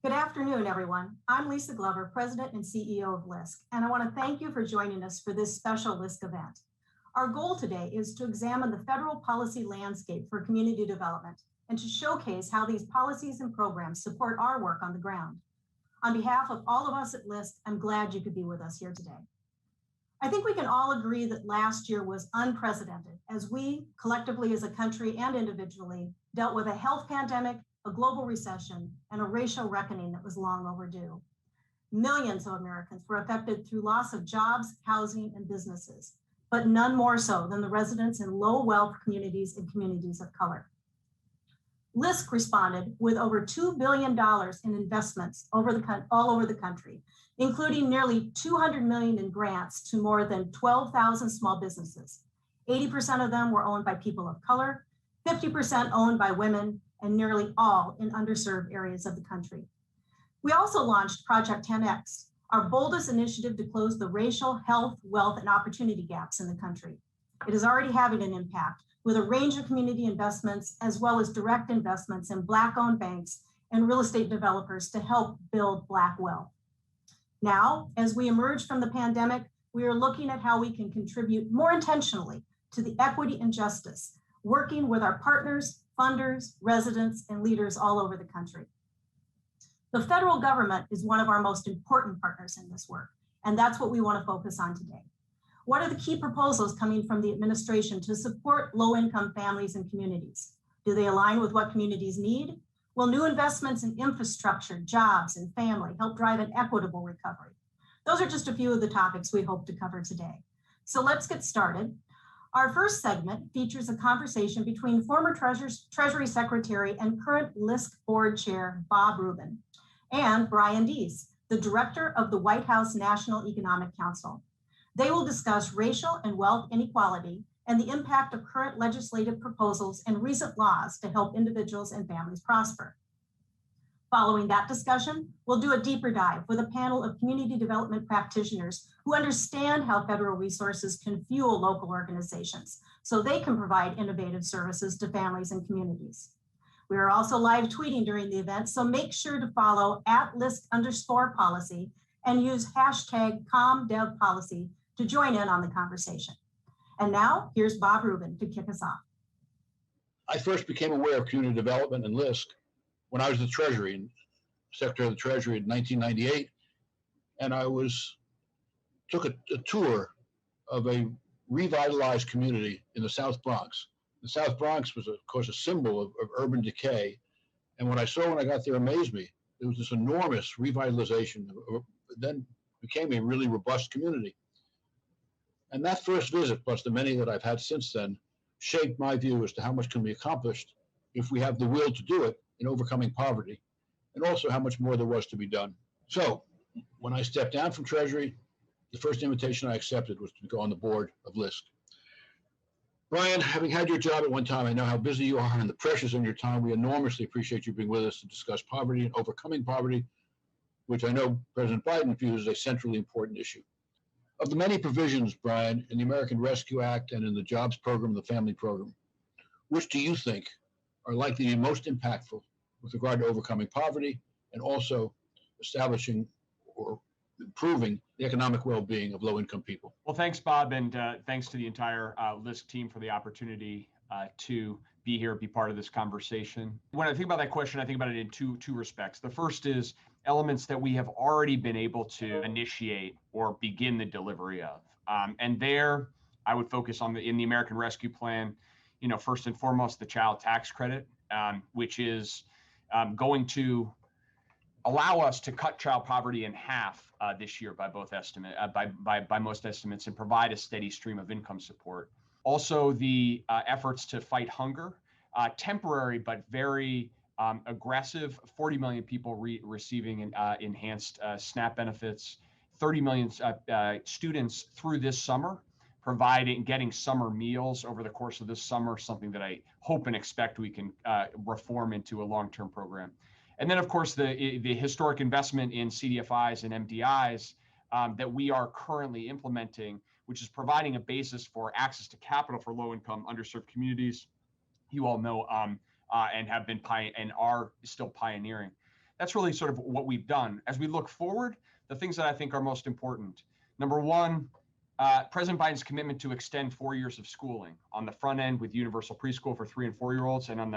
Good afternoon, everyone. I'm Lisa Glover, President and CEO of LISC, and I want to thank you for joining us for this special LISC event. Our goal today is to examine the federal policy landscape for community development and to showcase how these policies and programs support our work on the ground. On behalf of all of us at LISC, I'm glad you could be with us here today. I think we can all agree that last year was unprecedented as we, collectively as a country and individually, dealt with a health pandemic, a global recession, and a racial reckoning that was long overdue. Millions of Americans were affected through loss of jobs, housing, and businesses, but none more so than the residents in low-wealth communities and communities of color. LISC responded with over $2 billion in investments all over the country, including nearly $200 million in grants to more than 12,000 small businesses. 80% of them were owned by people of color, 50% owned by women, and nearly all in underserved areas of the country. We also launched Project 10X, our boldest initiative to close the racial, health, wealth, and opportunity gaps in the country. It is already having an impact with a range of community investments as well as direct investments in Black-owned banks and real estate developers to help build Black wealth. Now, as we emerge from the pandemic, we are looking at how we can contribute more intentionally to the equity and justice, working with our partners, funders, residents, and leaders all over the country. The federal government is one of our most important partners in this work, and that's what we want to focus on today. What are the key proposals coming from the administration to support low-income families and communities? Do they align with what communities need? Will new investments in infrastructure, jobs, and family help drive an equitable recovery? Those are just a few of the topics we hope to cover today. So let's get started. Our first segment features a conversation between former Treasury Secretary and current LISC Board Chair Bob Rubin and Brian Deese, the Director of the White House National Economic Council. They will discuss racial and wealth inequality and the impact of current legislative proposals and recent laws to help individuals and families prosper. Following that discussion, we'll do a deeper dive with a panel of community development practitioners who understand how federal resources can fuel local organizations so they can provide innovative services to families and communities. We are also live tweeting during the event, so make sure to follow @LISC_policy and use #ComDevPolicy to join in on the conversation. And now, here's Bob Rubin to kick us off. I first became aware of community development and LISC when I was the Treasury, Secretary of the Treasury in 1998, and I took a tour of a revitalized community in the South Bronx. The South Bronx was, of course, a symbol of urban decay, and what I saw when I got there amazed me. There was this enormous revitalization, then became a really robust community. And that first visit, plus the many that I've had since then, shaped my view as to how much can be accomplished if we have the will to do it in overcoming poverty, and also how much more there was to be done. So when I stepped down from Treasury, the first invitation I accepted was to go on the board of LISC. Brian, having had your job at one time, I know how busy you are and the pressures on your time. We enormously appreciate you being with us to discuss poverty and overcoming poverty, which I know President Biden views as a centrally important issue. Of the many provisions, Brian, in the American Rescue Act and in the Jobs Program, the Family Program, which do you think are likely to be most impactful with regard to overcoming poverty and also establishing or improving the economic well-being of low-income people? Well, thanks, Bob, and thanks to the entire LISC team for the opportunity to be here, be part of this conversation. When I think about that question, I think about it in two respects. The first is elements that we have already been able to initiate or begin the delivery of. And there, I would focus on in the American Rescue Plan, first and foremost, the child tax credit, which is going to allow us to cut child poverty in half this year by most estimates, and provide a steady stream of income support. Also, the efforts to fight hunger, temporary but very aggressive, 40 million people receiving enhanced SNAP benefits, 30 million students through this summer, getting summer meals over the course of this summer, something that I hope and expect we can reform into a long-term program. And then, of course, the historic investment in CDFIs and MDIs that we are currently implementing, which is providing a basis for access to capital for low-income, underserved communities. You all know and have been and are still pioneering. that's really sort of what we've done. As we look forward, the things that I think are most important. Number one, President Biden's commitment to extend 4 years of schooling on the front end with universal preschool for 3 and 4 year olds, and on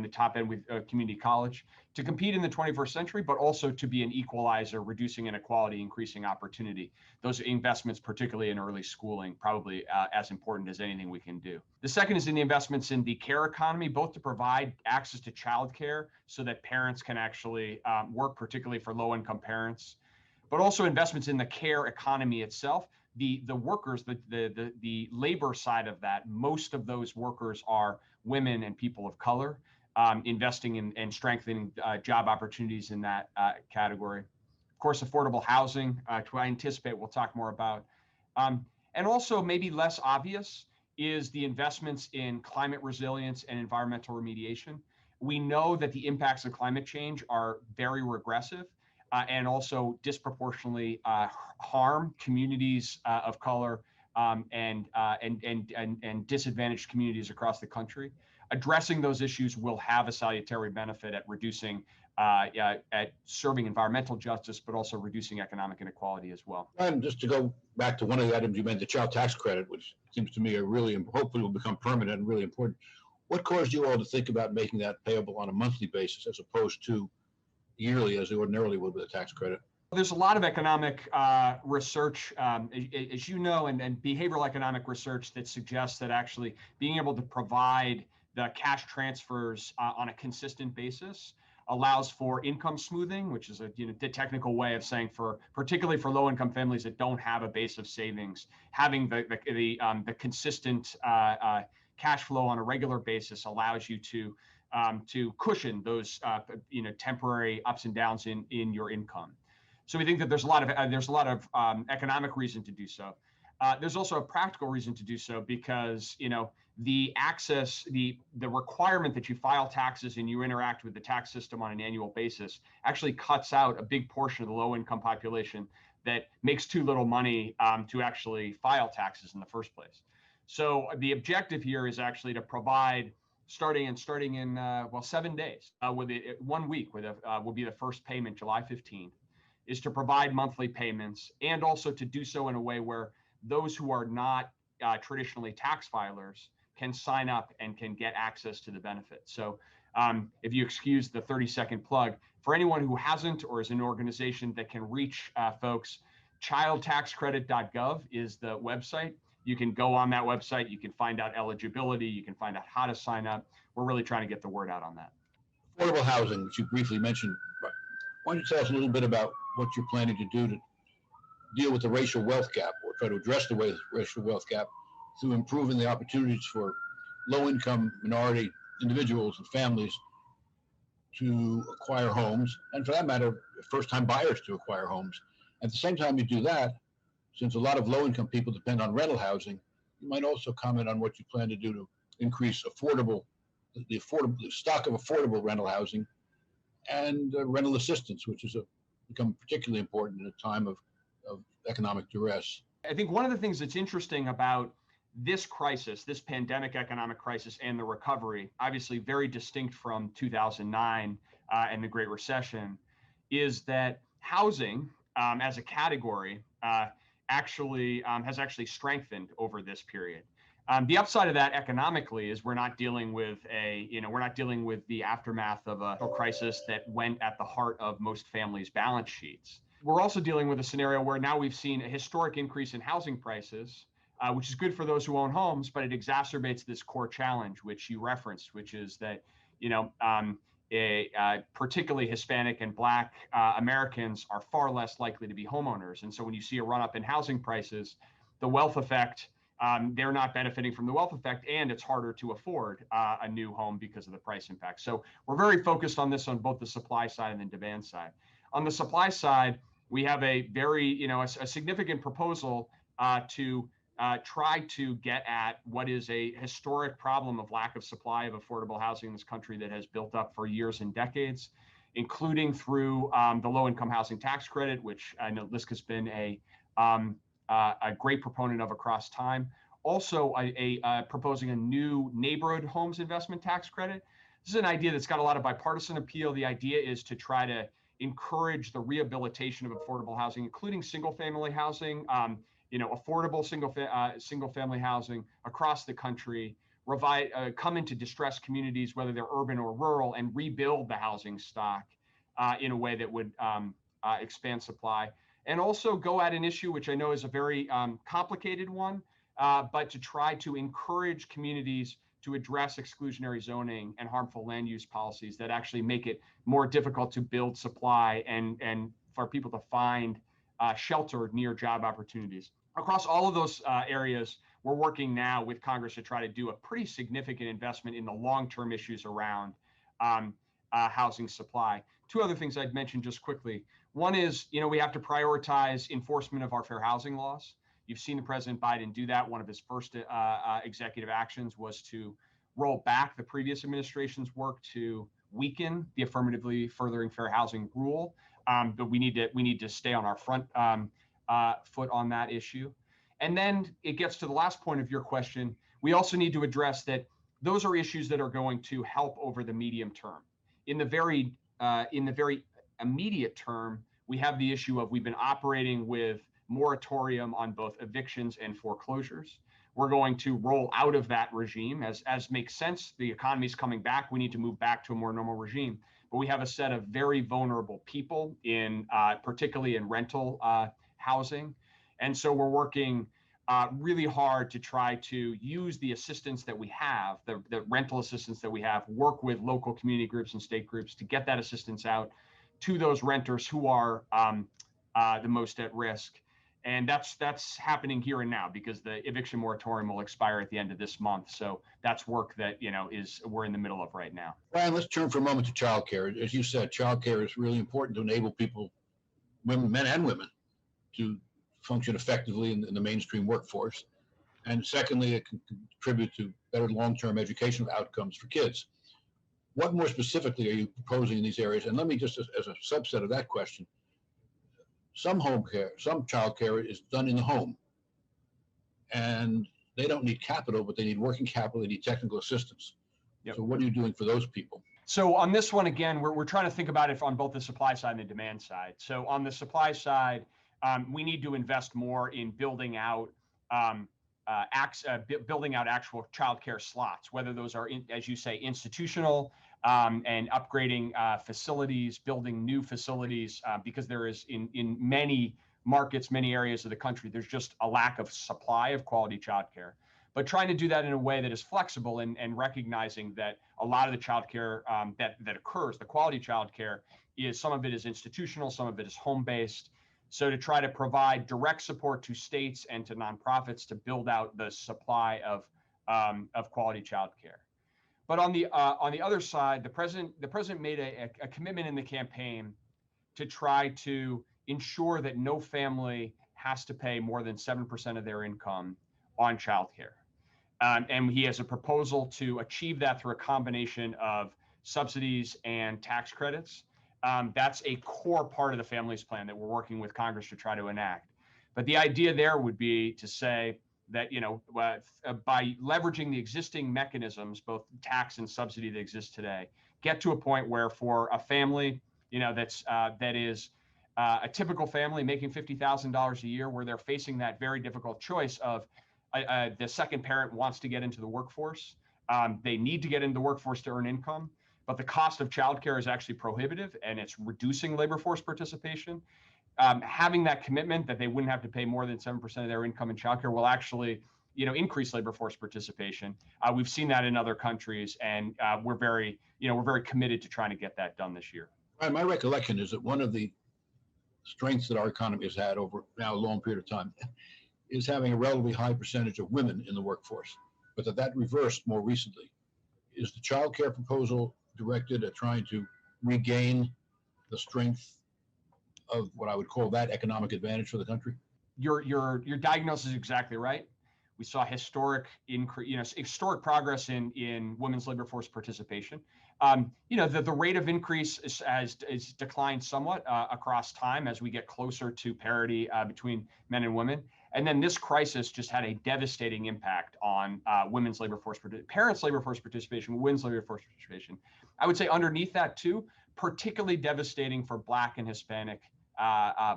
the top end with community college, to compete in the 21st century, but also to be an equalizer, reducing inequality, increasing opportunity. Those investments, particularly in early schooling, probably as important as anything we can do. The second is in the investments in the care economy, both to provide access to childcare so that parents can actually work, particularly for low-income parents, but also investments in the care economy itself. The workers, the labor side of that, most of those workers are women and people of color, investing in and strengthening job opportunities in that category. Of course, affordable housing, which I anticipate we'll talk more about. And also maybe less obvious is the investments in climate resilience and environmental remediation. We know that the impacts of climate change are very regressive. And also disproportionately harm communities of color and disadvantaged communities across the country. Addressing those issues will have a salutary benefit at reducing, at serving environmental justice, but also reducing economic inequality as well. And just to go back to one of the items you mentioned, the child tax credit, which seems to me hopefully will become permanent and really important. What caused you all to think about making that payable on a monthly basis as opposed to yearly as they ordinarily would with a tax credit? There's a lot of economic research, as you know, and behavioral economic research that suggests that actually being able to provide the cash transfers on a consistent basis allows for income smoothing, which is the technical way of saying particularly for low-income families that don't have a base of savings, having the consistent cash flow on a regular basis allows you to cushion those temporary ups and downs in your income. So we think that there's a lot of economic reason to do so. There's also a practical reason to do so because the requirement that you file taxes and you interact with the tax system on an annual basis actually cuts out a big portion of the low-income population that makes too little money to actually file taxes in the first place. So the objective here is actually to provide starting in 7 days, with 1 week, will be the first payment, July 15th, is to provide monthly payments and also to do so in a way where those who are not traditionally tax filers can sign up and can get access to the benefit. So if you excuse the 30-second plug, for anyone who hasn't or is an organization that can reach folks, childtaxcredit.gov is the website. You can go on that website, you can find out eligibility, you can find out how to sign up. We're really trying to get the word out on that. Affordable housing, which you briefly mentioned, why don't you tell us a little bit about what you're planning to do to deal with the racial wealth gap or try to address the racial wealth gap through improving the opportunities for low-income minority individuals and families to acquire homes, and for that matter, first-time buyers to acquire homes. At the same time you do that, since a lot of low-income people depend on rental housing, you might also comment on what you plan to do to increase the stock of affordable rental housing and rental assistance, which has become particularly important in a time of economic duress. I think one of the things that's interesting about this crisis, this pandemic economic crisis and the recovery, obviously very distinct from 2009 and the Great Recession, is that housing as a category has actually strengthened over this period. The upside of that economically is we're not dealing with the aftermath of a crisis that went at the heart of most families' balance sheets. We're also dealing with a scenario where now we've seen a historic increase in housing prices, which is good for those who own homes, but it exacerbates this core challenge, which you referenced, which is that particularly Hispanic and Black Americans are far less likely to be homeowners. And so when you see a run up in housing prices, the wealth effect, they're not benefiting from the wealth effect, and it's harder to afford a new home because of the price impact. So we're very focused on this on both the supply side and the demand side. On the supply side, we have a significant proposal to try to get at what is a historic problem of lack of supply of affordable housing in this country that has built up for years and decades, including through the low-income housing tax credit, which I know LISC has been a great proponent of across time. Also, proposing a new neighborhood homes investment tax credit. This is an idea that's got a lot of bipartisan appeal. The idea is to try to encourage the rehabilitation of affordable housing, including single-family housing, affordable single-family housing across the country, come into distressed communities, whether they're urban or rural, and rebuild the housing stock in a way that would expand supply. And also go at an issue, which I know is a very complicated one, but to try to encourage communities to address exclusionary zoning and harmful land use policies that actually make it more difficult to build supply and for people to find shelter near job opportunities. Across all of those areas, we're working now with Congress to try to do a pretty significant investment in the long-term issues around housing supply. Two other things I'd mention just quickly. One is, we have to prioritize enforcement of our fair housing laws. You've seen the President Biden do that. One of his first executive actions was to roll back the previous administration's work to weaken the affirmatively furthering fair housing rule. But we need to stay on our front foot on that issue. And then it gets to the last point of your question. We also need to address that those are issues that are going to help over the medium term. In the very immediate term, we have the issue of we've been operating with moratorium on both evictions and foreclosures. We're going to roll out of that regime as makes sense. The economy's coming back. We need to move back to a more normal regime. But we have a set of very vulnerable people particularly in rental housing. And so we're working really hard to try to use the assistance that we have, the rental assistance that we have, work with local community groups and state groups to get that assistance out to those renters who are the most at risk. And that's happening here and now because the eviction moratorium will expire at the end of this month. So that's work that we're in the middle of right now. Brian, let's turn for a moment to childcare. As you said, childcare is really important to enable people, men and women, to function effectively in the mainstream workforce. And secondly, it can contribute to better long-term educational outcomes for kids. What more specifically are you proposing in these areas? And let me just, as a subset of that question, some child care is done in the home. And they don't need capital, but they need working capital, they need technical assistance. Yep. So what are you doing for those people? So on this one, again, we're trying to think about it on both the supply side and the demand side. So on the supply side, we need to invest more in building out actual childcare slots, whether those are, as you say, institutional and upgrading facilities, building new facilities, because there is in many markets, many areas of the country, there's just a lack of supply of quality childcare. But trying to do that in a way that is flexible and recognizing that a lot of the childcare that occurs, the quality childcare, some of it is institutional, some of it is home-based. So to try to provide direct support to states and to nonprofits to build out the supply of quality childcare. But on the other side, the president made a commitment in the campaign to try to ensure that no family has to pay more than 7% of their income on childcare. And he has a proposal to achieve that through a combination of subsidies and tax credits. That's a core part of the families plan that we're working with Congress to try to enact. But the idea there would be to say that, by leveraging the existing mechanisms, both tax and subsidy that exist today, get to a point where for a family, that is a typical family making $50,000 a year, where they're facing that very difficult choice of the second parent wants to get into the workforce. They need to get into the workforce to earn income, but the cost of childcare is actually prohibitive and it's reducing labor force participation. Having that commitment that they wouldn't have to pay more than 7% of their income in childcare will actually, increase labor force participation. We've seen that in other countries, and we're very committed to trying to get that done this year. My recollection is that one of the strengths that our economy has had over now a long period of time is having a relatively high percentage of women in the workforce, but that reversed more recently. Is the child care proposal directed at trying to regain the strength of what I would call that economic advantage for the country? Your diagnosis is exactly right. We saw historic progress in women's labor force participation. The rate of increase is declined somewhat across time as we get closer to parity between men and women. And then this crisis just had a devastating impact on women's labor force, parents' labor force participation, women's labor force participation. I would say underneath that too, particularly devastating for Black and Hispanic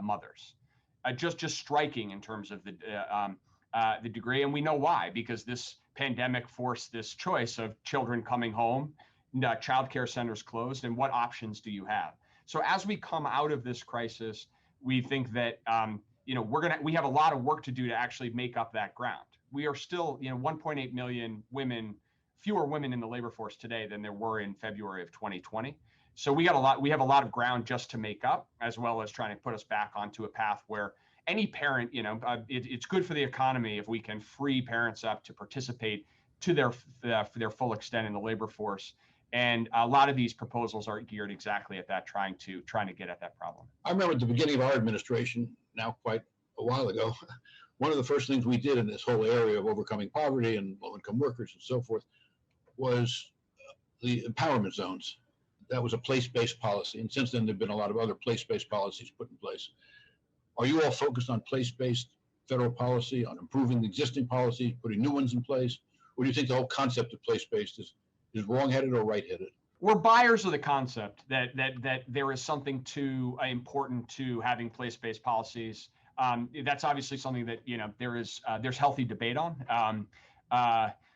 mothers. Just striking in terms of the degree. And we know why, because this pandemic forced this choice of children coming home, childcare centers closed, and what options do you have? So as we come out of this crisis, we think that we have a lot of work to do to actually make up that ground. We are still 1.8 million women, fewer women in the labor force today than there were in February of 2020. So we have a lot of ground just to make up, as well as trying to put us back onto a path where any parent, it's good for the economy if we can free parents up to participate to their full extent in the labor force. And a lot of these proposals are geared exactly at that, trying to get at that problem. I remember at the beginning of our administration, now quite a while ago, one of the first things we did in this whole area of overcoming poverty and low-income workers and so forth was the empowerment zones. That was a place-based policy. And since then, there have been a lot of other place-based policies put in place. Are you all focused on place-based federal policy, on improving the existing policies, putting new ones in place? Or do you think the whole concept of place-based is wrong-headed or right-headed? We're buyers of the concept that there is something important to having place-based policies. That's obviously something that there's healthy debate on.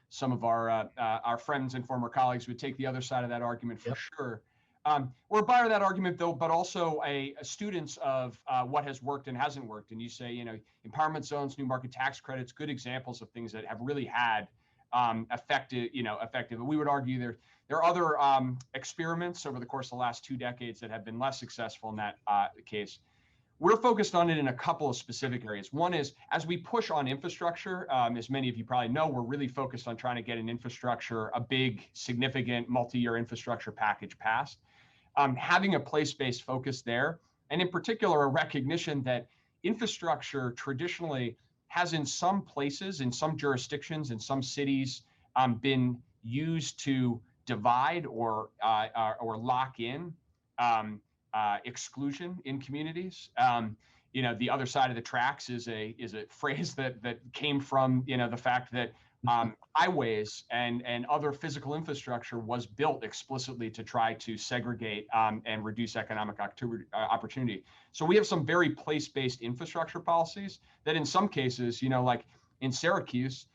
Some of our friends and former colleagues would take the other side of that argument for sure. We're a buyer of that argument, though, but also a students of what has worked and hasn't worked. And you say, empowerment zones, new market tax credits, good examples of things that have really had effective. We would argue there are other experiments over the course of the last 2 decades that have been less successful in that case. We're focused on it in a couple of specific areas. One is, as we push on infrastructure, as many of you probably know, we're really focused on trying to get a big, significant multi-year infrastructure package passed. Having a place-based focus there, and in particular, a recognition that infrastructure traditionally has in some places, in some jurisdictions, in some cities, been used to divide or lock in exclusion in communities. The other side of the tracks is a phrase that came from the fact that highways and other physical infrastructure was built explicitly to try to segregate and reduce economic opportunity. So we have some very place-based infrastructure policies that in some cases, like in Syracuse,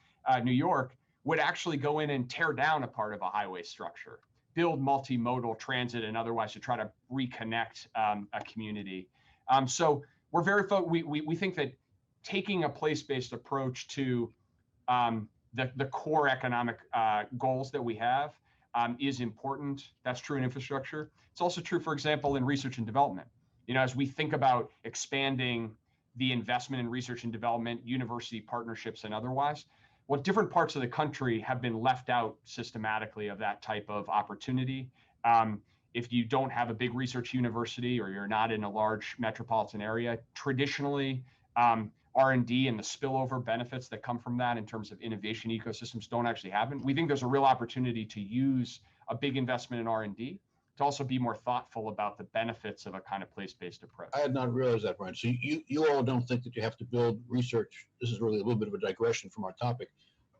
New York, would actually go in and tear down a part of a highway structure, build multimodal transit and otherwise to try to reconnect a community. So we're we think that taking a place-based approach to the core economic goals that we have is important. That's true in infrastructure. It's also true, for example, in research and development. As we think about expanding the investment in research and development, university partnerships and otherwise, different parts of the country have been left out systematically of that type of opportunity. If you don't have a big research university or you're not in a large metropolitan area, traditionally, R&D and the spillover benefits that come from that in terms of innovation ecosystems don't actually happen. We think there's a real opportunity to use a big investment in R&D to also be more thoughtful about the benefits of a kind of place-based approach. I had not realized that, Brian. So you all don't think that you have to build research. This is really a little bit of a digression from our topic,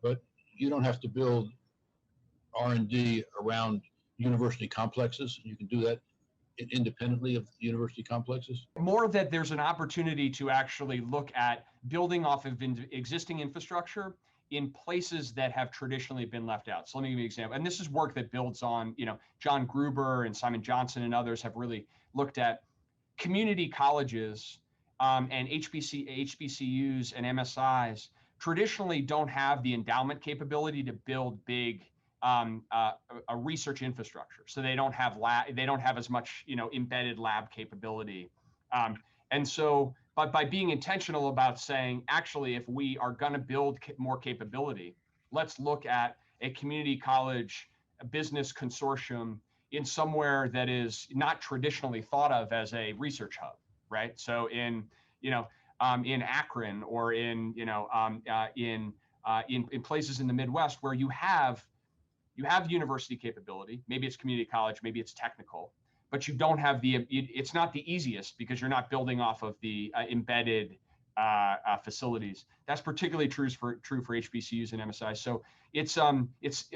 but you don't have to build R&D around university complexes. You can do that independently of university complexes? More that there's an opportunity to actually look at building off of existing infrastructure in places that have traditionally been left out. So let me give you an example. And this is work that builds on, John Gruber and Simon Johnson and others have really looked at community colleges and HBCUs and MSIs traditionally don't have the endowment capability to build big a research infrastructure. So they don't have as much, embedded lab capability. And so, but by being intentional about saying, actually, if we are going to build more capability, let's look at a community college, a business consortium in somewhere that is not traditionally thought of as a research hub, right? So in Akron or in places in the Midwest where you have university capability, maybe it's community college, maybe it's technical, but you don't have it's not the easiest because you're not building off of the embedded facilities. That's particularly true for HBCUs and MSI. So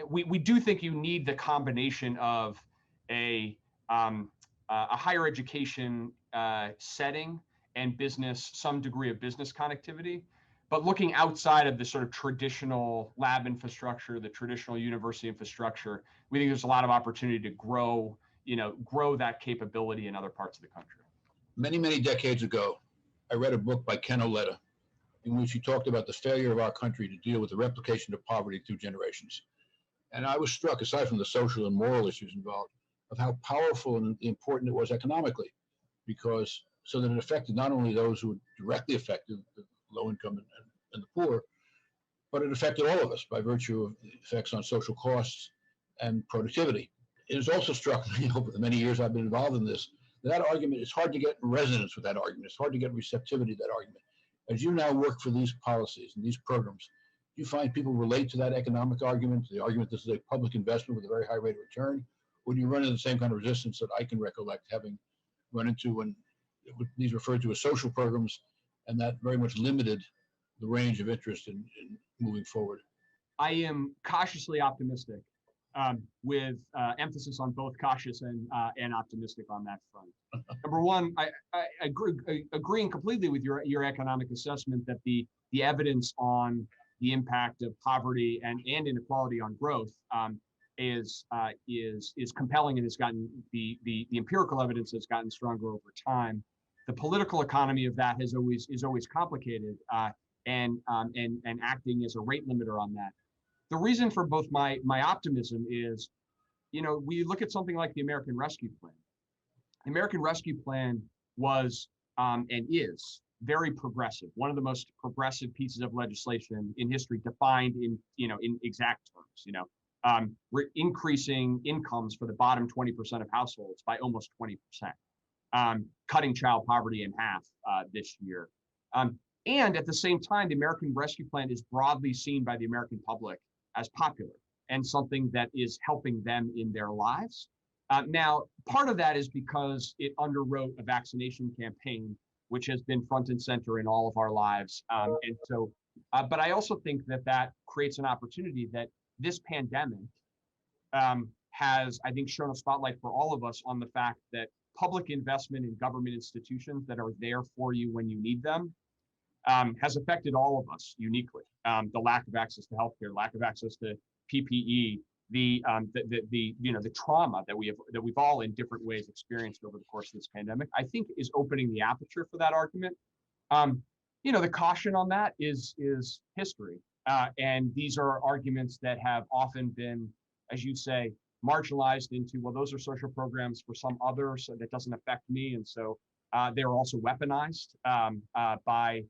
we do think you need the combination of a higher education setting and business, some degree of business connectivity, but looking outside of the sort of traditional lab infrastructure, the traditional university infrastructure, we think there's a lot of opportunity to grow that capability in other parts of the country. Many, many decades ago, I read a book by Ken Oleta in which he talked about the failure of our country to deal with the replication of poverty through generations. And I was struck, aside from the social and moral issues involved, of how powerful and important it was economically, because so that it affected not only those who were directly affected, the low income and the poor, but it affected all of us by virtue of the effects on social costs and productivity. It has also struck me over the many years I've been involved in this, that argument, it's hard to get resonance with that argument. It's hard to get receptivity to that argument. As you now work for these policies and these programs, do you find people relate to that economic argument, the argument this is a public investment with a very high rate of return, or do you run into the same kind of resistance that I can recollect having run into when these referred to as social programs, and that very much limited the range of interest in moving forward? I am cautiously optimistic, with emphasis on both cautious and optimistic on that front. Number one, I agreeing completely with your economic assessment that the evidence on the impact of poverty and inequality on growth is compelling, and has gotten the empirical evidence has gotten stronger over time. The political economy of that is always complicated, and acting as a rate limiter on that. The reason for both my optimism is, we look at something like the American Rescue Plan. The American Rescue Plan was and is very progressive, one of the most progressive pieces of legislation in history, defined in exact terms. We're increasing incomes for the bottom 20% of households by almost 20%, cutting child poverty in half this year. And at the same time, the American Rescue Plan is broadly seen by the American public as popular and something that is helping them in their lives. Now, part of that is because it underwrote a vaccination campaign, which has been front and center in all of our lives. But I also think that creates an opportunity that this pandemic has, I think, shown a spotlight for all of us on the fact that public investment in government institutions that are there for you when you need them has affected all of us uniquely. The lack of access to healthcare, lack of access to PPE, the trauma that we've all in different ways experienced over the course of this pandemic, I think is opening the aperture for that argument. The caution on that is history, and these are arguments that have often been, as you say, marginalized into, well, those are social programs for some others, so that doesn't affect me, and so they're also weaponized by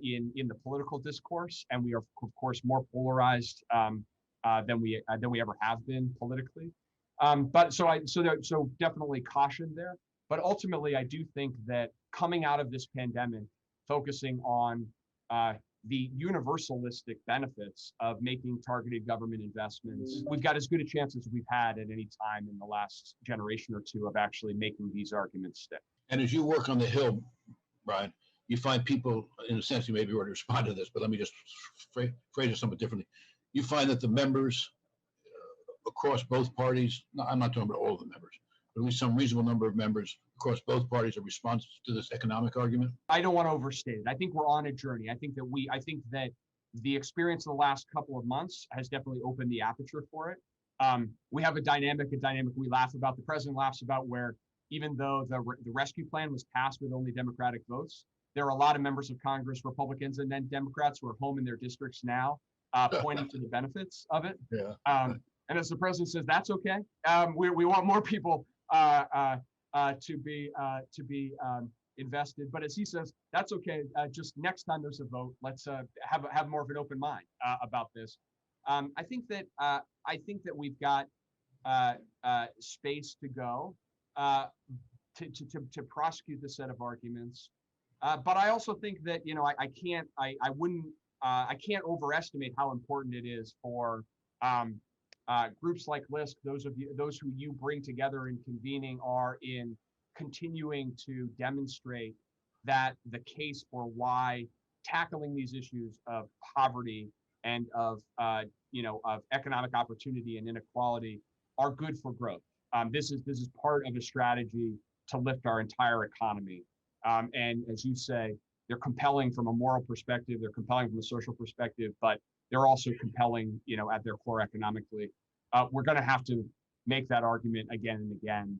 in the political discourse, and we are of course more polarized than we ever have been politically. But so definitely caution there. But ultimately, I do think that coming out of this pandemic, focusing on the universalistic benefits of making targeted government investments, we've got as good a chance as we've had at any time in the last generation or two of actually making these arguments stick. And as you work on the Hill, Brian, you find people, in a sense, you maybe already respond to this, but let me just phrase it somewhat differently. You find that the members across both parties, no, I'm not talking about all of the members, but at least some reasonable number of members across both parties are responsive to this economic argument? I don't want to overstate it. I think we're on a journey. I think that the experience of the last couple of months has definitely opened the aperture for it. We have a dynamic we laugh about. The president laughs about, where even though the rescue plan was passed with only Democratic votes, there are a lot of members of Congress, Republicans, and then Democrats who are home in their districts now, pointing to the benefits of it. Yeah. And as the president says, that's okay. We want more people to be invested. But as he says, that's okay. Just next time there's a vote, let's have more of an open mind about this. I think that we've got space to go to prosecute this set of arguments. But I also think that I can't overestimate how important it is for groups like LISC, those who you bring together in convening, are in continuing to demonstrate that the case for why tackling these issues of poverty and of of economic opportunity and inequality are good for growth. This is part of a strategy to lift our entire economy. And as you say, they're compelling from a moral perspective, they're compelling from a social perspective, but they're also compelling, at their core economically. We're going to have to make that argument again and again.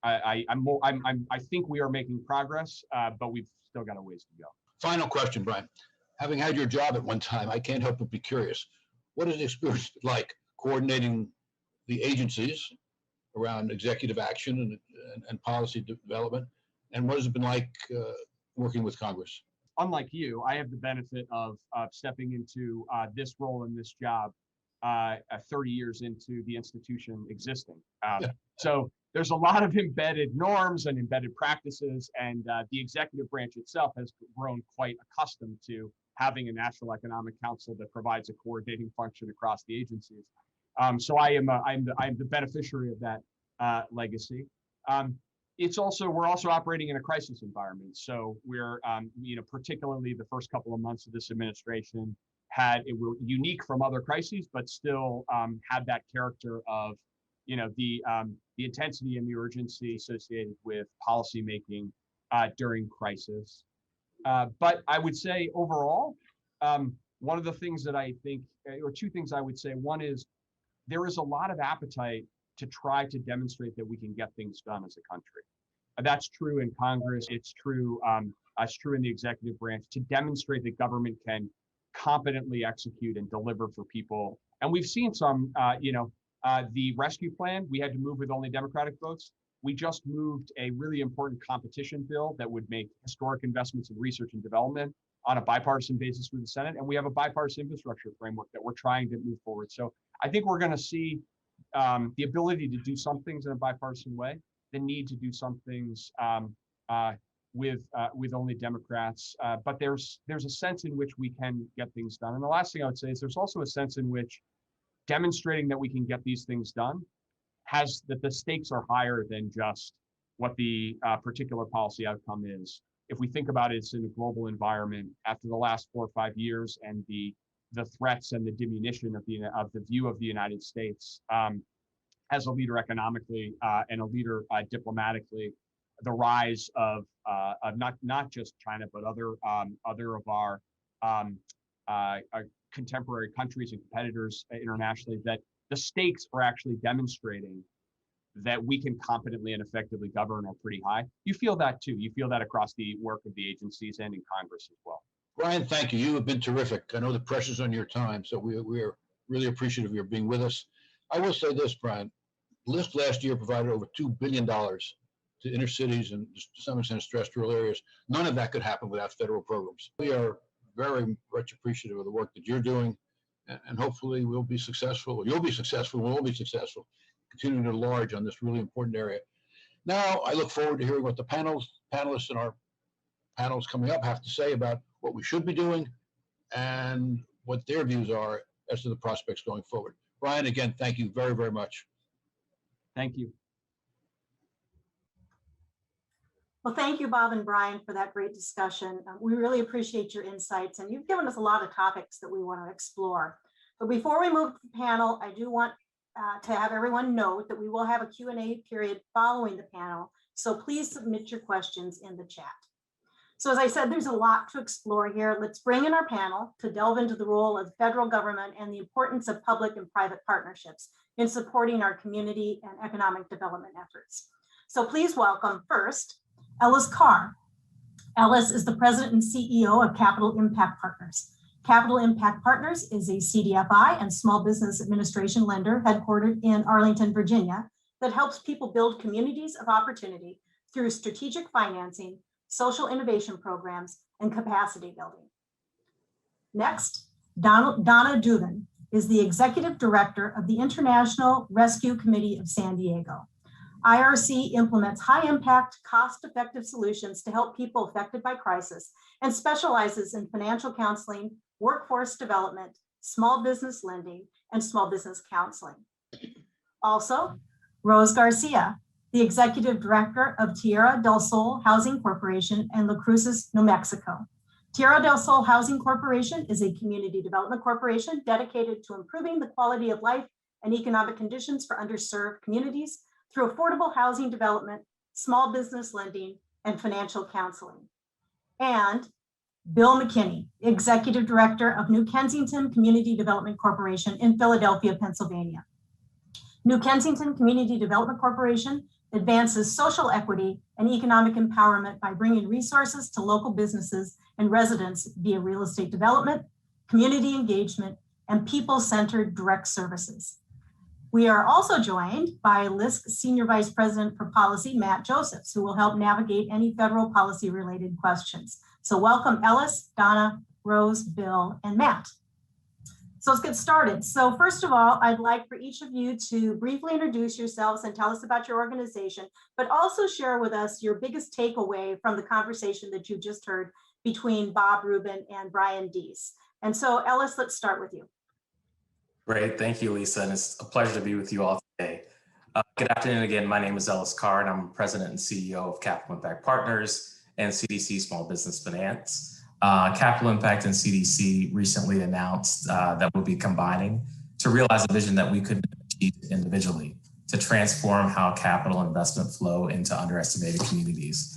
I think we are making progress, but we've still got a ways to go. Final question, Brian. Having had your job at one time, I can't help but be curious. What is the experience like coordinating the agencies around executive action and policy development? And what has it been like working with Congress? Unlike you, I have the benefit of stepping into this role in this job 30 years into the institution existing. So there's a lot of embedded norms and embedded practices, and the executive branch itself has grown quite accustomed to having a National Economic Council that provides a coordinating function across the agencies. So I'm the beneficiary of that legacy. We're also operating in a crisis environment. So we're, particularly the first couple of months of this administration were unique from other crises, but still had that character of, the intensity and the urgency associated with policymaking during crisis. But I would say overall, one of the things that I think, or two things I would say, one is there is a lot of appetite to try to demonstrate that we can get things done as a country. That's true in Congress. It's true in the executive branch, to demonstrate that government can competently execute and deliver for people. And we've seen some, the rescue plan, we had to move with only Democratic votes. We just moved a really important competition bill that would make historic investments in research and development on a bipartisan basis through the Senate. And we have a bipartisan infrastructure framework that we're trying to move forward. So I think we're going to see the ability to do some things in a bipartisan way, the need to do some things with only Democrats. But there's a sense in which we can get things done. And the last thing I would say is there's also a sense in which demonstrating that we can get these things done that the stakes are higher than just what the particular policy outcome is. If we think about it, it's in a global environment after the last 4 or 5 years and the threats and the diminution of the view of the United States as a leader economically and a leader diplomatically, the rise of not just China but other of our contemporary countries and competitors internationally, that the stakes for actually demonstrating that we can competently and effectively govern are pretty high. You feel that too. You feel that across the work of the agencies and in Congress as well. Brian, thank you. You have been terrific. I know the pressure's on your time, so we are really appreciative of your being with us. I will say this, Brian. LISC last year provided over $2 billion to inner cities and to some extent stressed rural areas. None of that could happen without federal programs. We are very much appreciative of the work that you're doing, and hopefully we'll be successful. You'll be successful. We'll all be successful, continuing to enlarge on this really important area. Now, I look forward to hearing what the panelists in our panels coming up have to say about what we should be doing and what their views are as to the prospects going forward. Brian, again, thank you very, very much. Thank you. Well, thank you, Bob and Brian, for that great discussion. We really appreciate your insights, and you've given us a lot of topics that we want to explore. But before we move to the panel, I do want to have everyone note that we will have a Q&A period following the panel, so please submit your questions in the chat. So as I said, there's a lot to explore here. Let's bring in our panel to delve into the role of the federal government and the importance of public and private partnerships in supporting our community and economic development efforts. So please welcome first, Ellis Carr. Ellis is the president and CEO of Capital Impact Partners. Capital Impact Partners is a CDFI and small business administration lender headquartered in Arlington, Virginia, that helps people build communities of opportunity through strategic financing, social innovation programs, and capacity building. Next, Donna Dubin is the executive director of the International Rescue Committee of San Diego. IRC implements high-impact, cost-effective solutions to help people affected by crisis and specializes in financial counseling, workforce development, small business lending, and small business counseling. Also, Rose Garcia, the executive director of Tierra del Sol Housing Corporation in La Cruces, New Mexico. Tierra del Sol Housing Corporation is a community development corporation dedicated to improving the quality of life and economic conditions for underserved communities through affordable housing development, small business lending, and financial counseling. And Bill McKinnon, Executive Director of New Kensington Community Development Corporation in Philadelphia, Pennsylvania. New Kensington Community Development Corporation advances social equity and economic empowerment by bringing resources to local businesses and residents via real estate development, community engagement, and people-centered direct services. We are also joined by LISC Senior Vice President for Policy, Matt Josephs, who will help navigate any federal policy-related questions. So welcome, Ellis, Donna, Rose, Bill, and Matt. So let's get started. So first of all, I'd like for each of you to briefly introduce yourselves and tell us about your organization, but also share with us your biggest takeaway from the conversation that you just heard between Bob Rubin and Brian Deese. And so Ellis, let's start with you. Great, thank you, Lisa, and it's a pleasure to be with you all today. Good afternoon again. My name is Ellis Carr, and I'm President and CEO of Capital Impact Partners and CDC Small Business Finance. Capital Impact and CDC recently announced that we'll be combining to realize a vision that we couldn't achieve individually, to transform how capital investment flow into underestimated communities.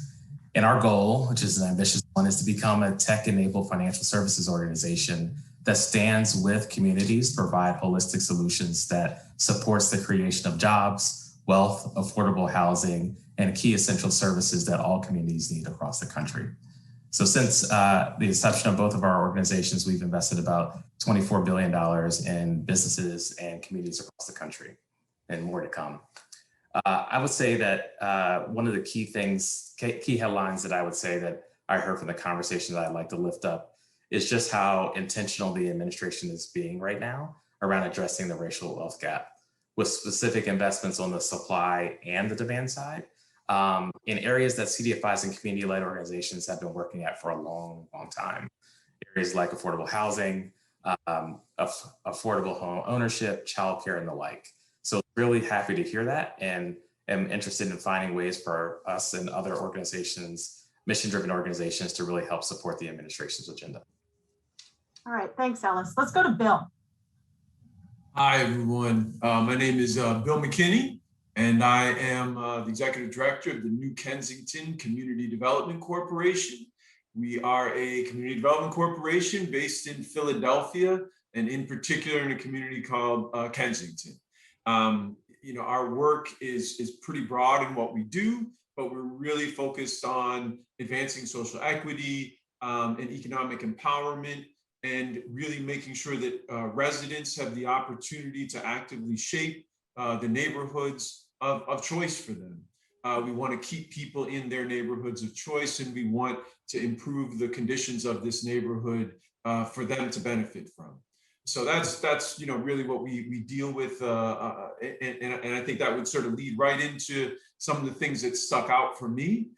And our goal, which is an ambitious one, is to become a tech-enabled financial services organization that stands with communities, provide holistic solutions that supports the creation of jobs, wealth, affordable housing, and key essential services that all communities need across the country. So since the inception of both of our organizations, we've invested about $24 billion in businesses and communities across the country, and more to come. I would say that one of the key headlines that I would say that I heard from the conversation that I'd like to lift up is just how intentional the administration is being right now around addressing the racial wealth gap, with specific investments on the supply and the demand side, in areas that CDFIs and community-led organizations have been working at for a long, long time. Areas like affordable housing, affordable home ownership, childcare, and the like. So really happy to hear that, and am interested in finding ways for us and other organizations, mission-driven organizations, to really help support the administration's agenda. All right, thanks, Ellis. Let's go to Bill. Hi, everyone. My name is Bill McKinnon, and I am the Executive Director of the New Kensington Community Development Corporation. We are a community development corporation based in Philadelphia, and in particular in a community called Kensington. Our work is pretty broad in what we do, but we're really focused on advancing social equity and economic empowerment, and really making sure that residents have the opportunity to actively shape the neighborhoods of choice for them. We want to keep people in their neighborhoods of choice, and we want to improve the conditions of this neighborhood for them to benefit from. So that's really what we deal with, and I think that would sort of lead right into some of the things that stuck out for me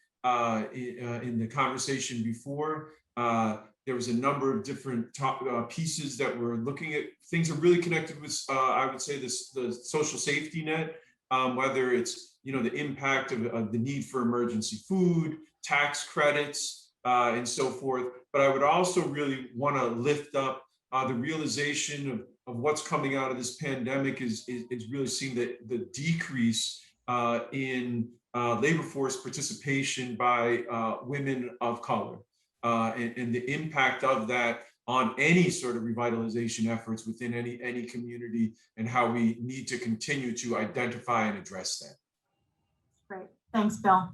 in the conversation before. There was a number of different pieces that we're looking at. Things are really connected with, I would say, the social safety net, whether it's the impact of the need for emergency food, tax credits, and so forth. But I would also really want to lift up the realization of what's coming out of this pandemic is really seeing the decrease in labor force participation by women of color. And the impact of that on any sort of revitalization efforts within any community, and how we need to continue to identify and address that. Great, thanks, Bill.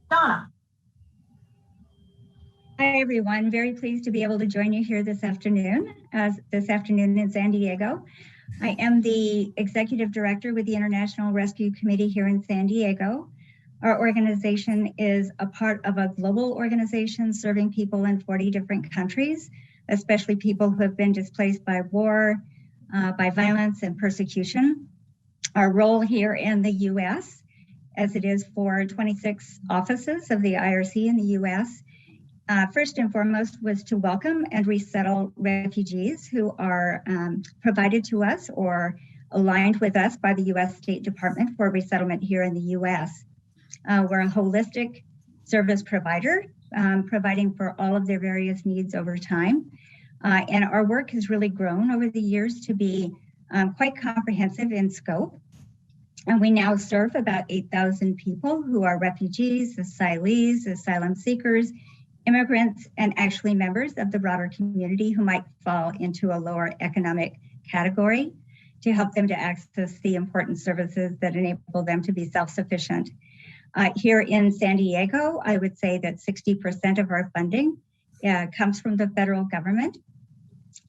Donna. Hi, everyone. Very pleased to be able to join you here this afternoon in San Diego. I am the Executive Director with the International Rescue Committee here in San Diego. Our organization is a part of a global organization serving people in 40 different countries, especially people who have been displaced by war, by violence and persecution. Our role here in the US, as it is for 26 offices of the IRC in the US, first and foremost was to welcome and resettle refugees who are provided to us or aligned with us by the US State Department for resettlement here in the US. We're a holistic service provider providing for all of their various needs over time. And our work has really grown over the years to be quite comprehensive in scope. And we now serve about 8,000 people who are refugees, asylees, asylum seekers, immigrants, and actually members of the broader community who might fall into a lower economic category, to help them to access the important services that enable them to be self-sufficient. Here in San Diego, I would say that 60% of our funding comes from the federal government.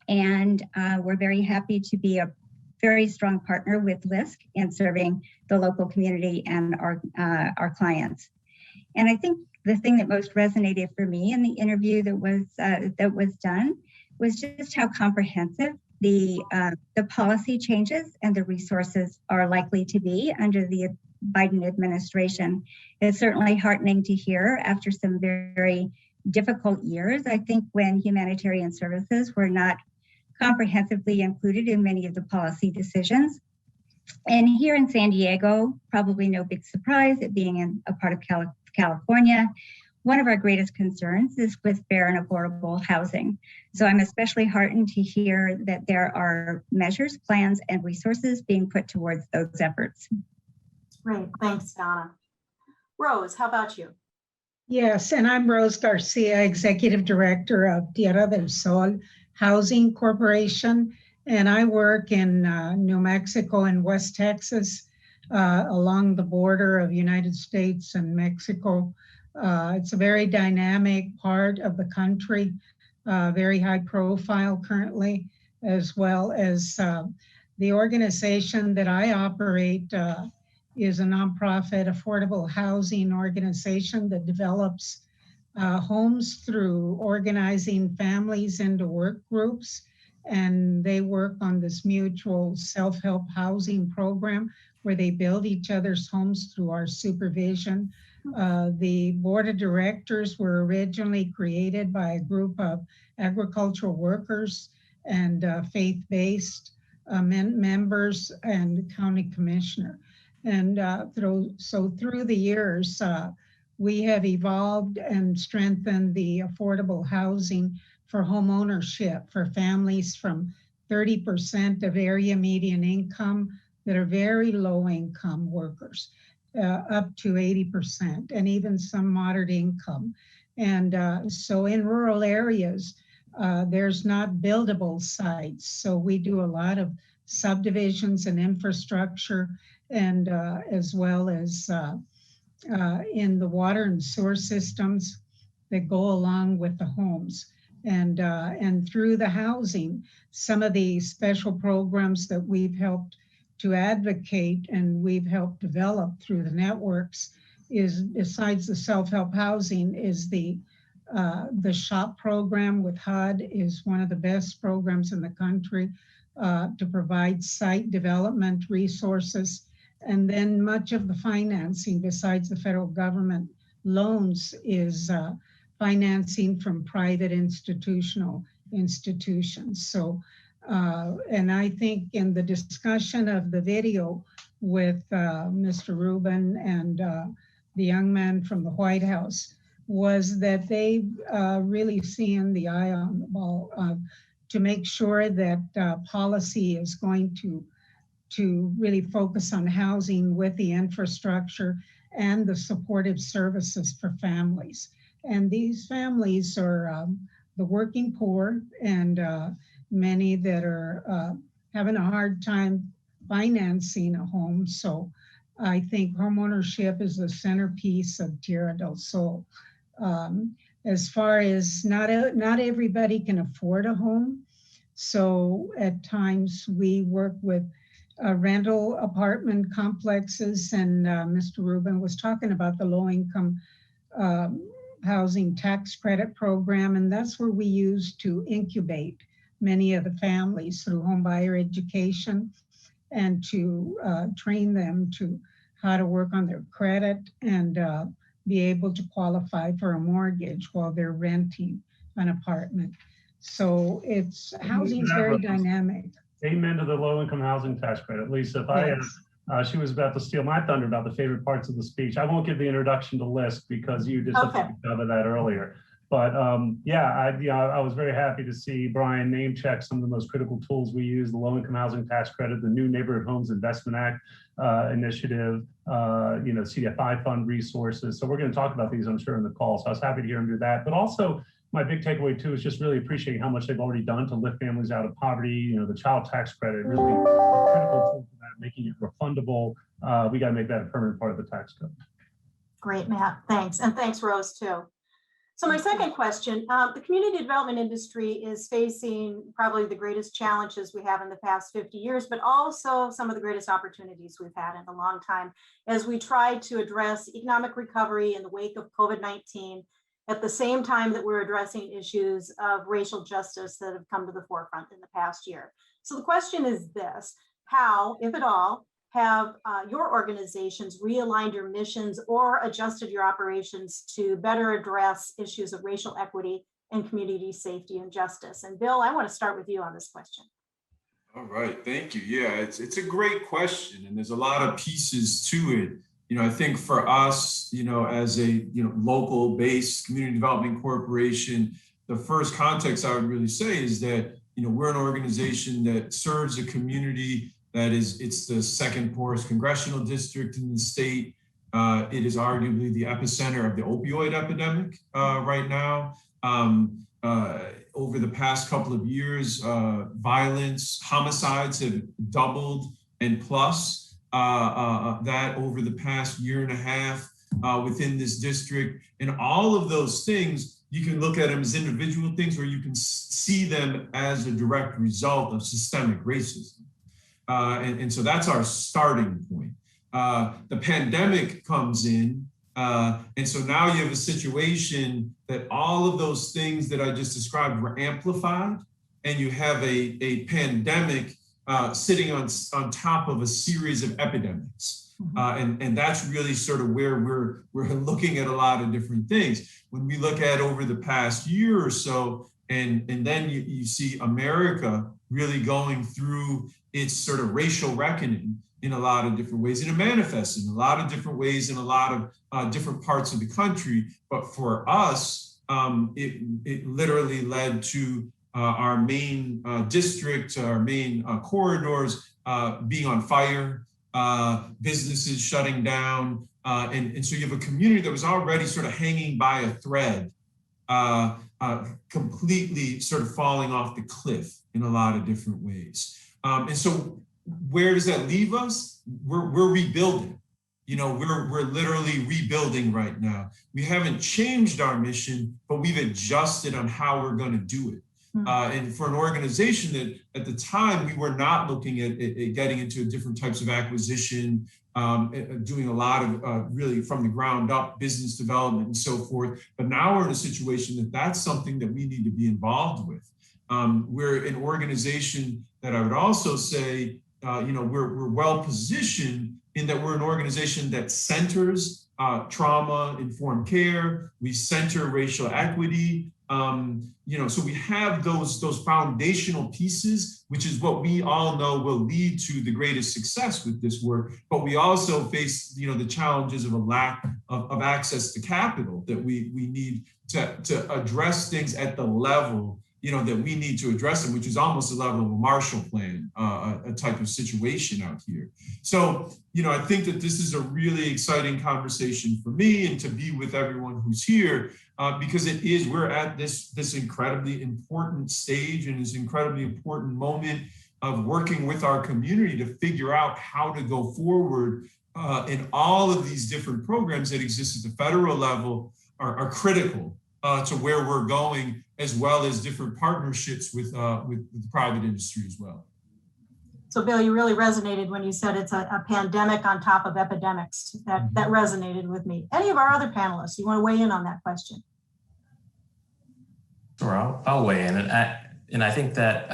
And we're very happy to be a very strong partner with LISC in serving the local community and our clients. And I think the thing that most resonated for me in the interview that was done was just how comprehensive the policy changes and the resources are likely to be under the Biden administration. It's certainly heartening to hear after some very difficult years, I think, when humanitarian services were not comprehensively included in many of the policy decisions. And here in San Diego, probably no big surprise, it being a part of California, one of our greatest concerns is with fair and affordable housing. So I'm especially heartened to hear that there are measures, plans, and resources being put towards those efforts. Great, thanks, Donna. Rose, how about you? Yes, and I'm Rose Garcia, Executive Director of Tierra del Sol Housing Corporation, and I work in New Mexico and West Texas, along the border of United States and Mexico. It's a very dynamic part of the country, very high profile currently, as well as the organization that I operate is a nonprofit affordable housing organization that develops homes through organizing families into work groups. And they work on this mutual self-help housing program where they build each other's homes through our supervision. The board of directors were originally created by a group of agricultural workers and faith-based members and county commissioner. And through the years, we have evolved and strengthened the affordable housing for home ownership for families from 30% of area median income that are very low income workers, up to 80%, and even some moderate income. And so in rural areas, there's not buildable sites. So we do a lot of subdivisions and infrastructure, and as well as in the water and sewer systems that go along with the homes. And through the housing, some of the special programs that we've helped to advocate and we've helped develop through the networks is, besides the self-help housing, is the SHOP program with HUD is one of the best programs in the country to provide site development resources. And then much of the financing, besides the federal government loans, is financing from private institutions. So, and I think in the discussion of the video with Mr. Rubin and the young man from the White House was that they really seeing the eye on the ball to make sure that policy is going to really focus on housing with the infrastructure and the supportive services for families. And these families are the working poor and many that are having a hard time financing a home. So I think homeownership is the centerpiece of Tierra del Sol. As far as not everybody can afford a home. So at times we work with rental apartment complexes, and Mr. Rubin was talking about the low-income housing tax credit program, and that's where we use to incubate many of the families through home buyer education and to train them to how to work on their credit and be able to qualify for a mortgage while they're renting an apartment. So housing is very dynamic. Amen to the low-income housing tax credit. Lisa, if I She was about to steal my thunder about the favorite parts of the speech. I won't give the introduction to LISC because you did such a good job of that earlier. But yeah, I was very happy to see Brian name check some of the most critical tools we use: the low-income housing tax credit, the new Neighborhood Homes Investment Act initiative, CDFI fund resources. So we're going to talk about these, I'm sure, in the call. So I was happy to hear him do that. But also, my big takeaway too is just really appreciating how much they've already done to lift families out of poverty. The child tax credit, really a critical tool for that, making it refundable. We got to make that a permanent part of the tax code. Great, Matt. Thanks. And thanks, Rose, too. So my second question, the community development industry is facing probably the greatest challenges we have in the past 50 years, but also some of the greatest opportunities we've had in a long time as we try to address economic recovery in the wake of COVID-19 at the same time that we're addressing issues of racial justice that have come to the forefront in the past year. So the question is this: how, if at all, have your organizations realigned your missions or adjusted your operations to better address issues of racial equity and community safety and justice? And Bill, I want to start with you on this question. All right, thank you. Yeah, it's a great question, and there's a lot of pieces to it. I think for us, as a local based community development corporation, the first context I would really say is that we're an organization that serves a community that it's the second poorest congressional district in the state. It is arguably the epicenter of the opioid epidemic right now. Over the past couple of years, violence, homicides have doubled and plus that over the past year and a half within this district. And all of those things, you can look at them as individual things, or you can see them as a direct result of systemic racism. And so that's our starting point. The pandemic comes in, and so now you have a situation that all of those things that I just described were amplified, and you have a pandemic sitting on top of a series of epidemics. And that's really sort of where we're looking at a lot of different things. When we look at over the past year or so, and then you see America really going through its sort of racial reckoning in a lot of different ways, and it manifests in a lot of different ways in a lot of different parts of the country. But for us, it literally led to our main district, our main corridors being on fire, businesses shutting down. And so you have a community that was already sort of hanging by a thread, completely sort of falling off the cliff in a lot of different ways. And so where does that leave us? We're rebuilding. We're literally rebuilding right now. We haven't changed our mission, but we've adjusted on how we're going to do it. And for an organization that at the time we were not looking at getting into different types of acquisition, doing a lot of really from the ground up business development and so forth. But now we're in a situation that that's something that we need to be involved with. We're an organization that I would also say, we're well positioned in that we're an organization that centers trauma-informed care. We center racial equity. So we have those foundational pieces, which is what we all know will lead to the greatest success with this work. But we also face, the challenges of a lack of access to capital that we need to address things at the level, that we need to address them, which is almost a level of a Marshall Plan, a type of situation out here. So, I think that this is a really exciting conversation for me and to be with everyone who's here, because we're at this incredibly important stage and this incredibly important moment of working with our community to figure out how to go forward. And all of these different programs that exist at the federal level are critical to where we're going, as well as different partnerships with the private industry as well. So Bill, you really resonated when you said it's a pandemic on top of epidemics. That resonated with me. Any of our other panelists, you want to weigh in on that question? Sure, I'll weigh in. And I think that,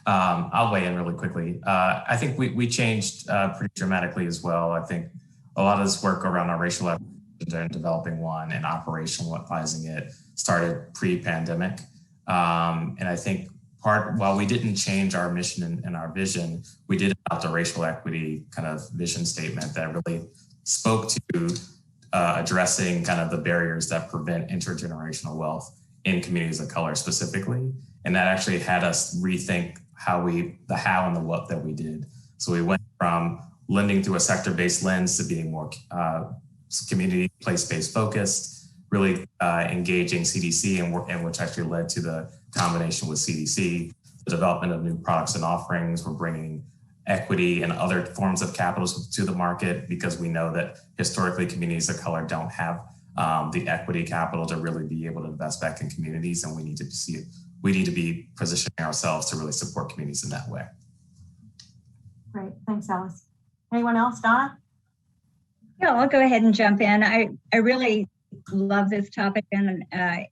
I'll weigh in really quickly. I think we changed pretty dramatically as well. I think a lot of this work around our racial equity and developing one and operationalizing it started pre-pandemic. And I think while we didn't change our mission and our vision, we did adopt a racial equity kind of vision statement that really spoke to addressing kind of the barriers that prevent intergenerational wealth in communities of color specifically. And that actually had us rethink the how and the what that we did. So we went from lending through a sector-based lens to being more community place-based focused, really engaging CDC, and which actually led to the combination with CDC, the development of new products and offerings. We're bringing equity and other forms of capital to the market because we know that historically communities of color don't have the equity capital to really be able to invest back in communities, and we need to be positioning ourselves to really support communities in that way. Great, thanks, Ellis. Anyone else, Donna? Yeah, I'll go ahead and jump in. I really love this topic and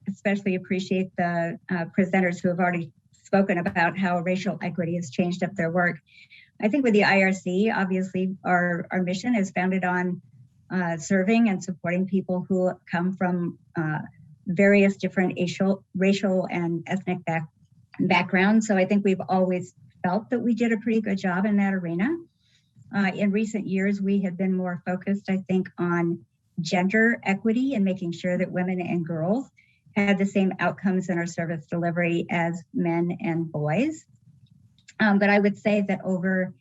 especially appreciate the presenters who have already spoken about how racial equity has changed up their work. I think with the IRC, obviously our mission is founded on serving and supporting people who come from various different racial and ethnic backgrounds. So I think we've always felt that we did a pretty good job in that arena. In recent years, we have been more focused, I think, on gender equity and making sure that women and girls had the same outcomes in our service delivery as men and boys. But I would say that over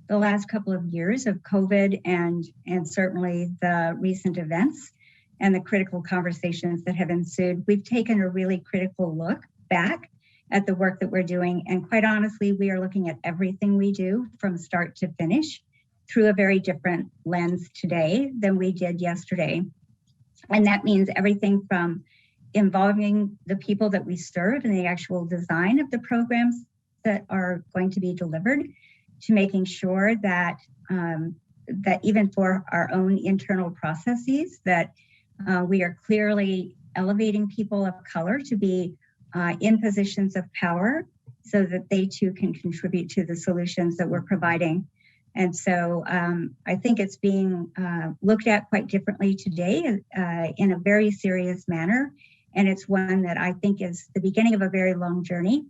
the last couple of years of COVID and certainly the recent events and the critical conversations that have ensued, we've taken a really critical look back at the work that we're doing. And quite honestly, we are looking at everything we do from start to finish through a very different lens today than we did yesterday. And that means everything from involving the people that we serve in the actual design of the programs that are going to be delivered, to making sure that that even for our own internal processes, that we are clearly elevating people of color to be in positions of power so that they too can contribute to the solutions that we're providing. And so I think it's being looked at quite differently today in a very serious manner. And it's one that I think is the beginning of a very long journey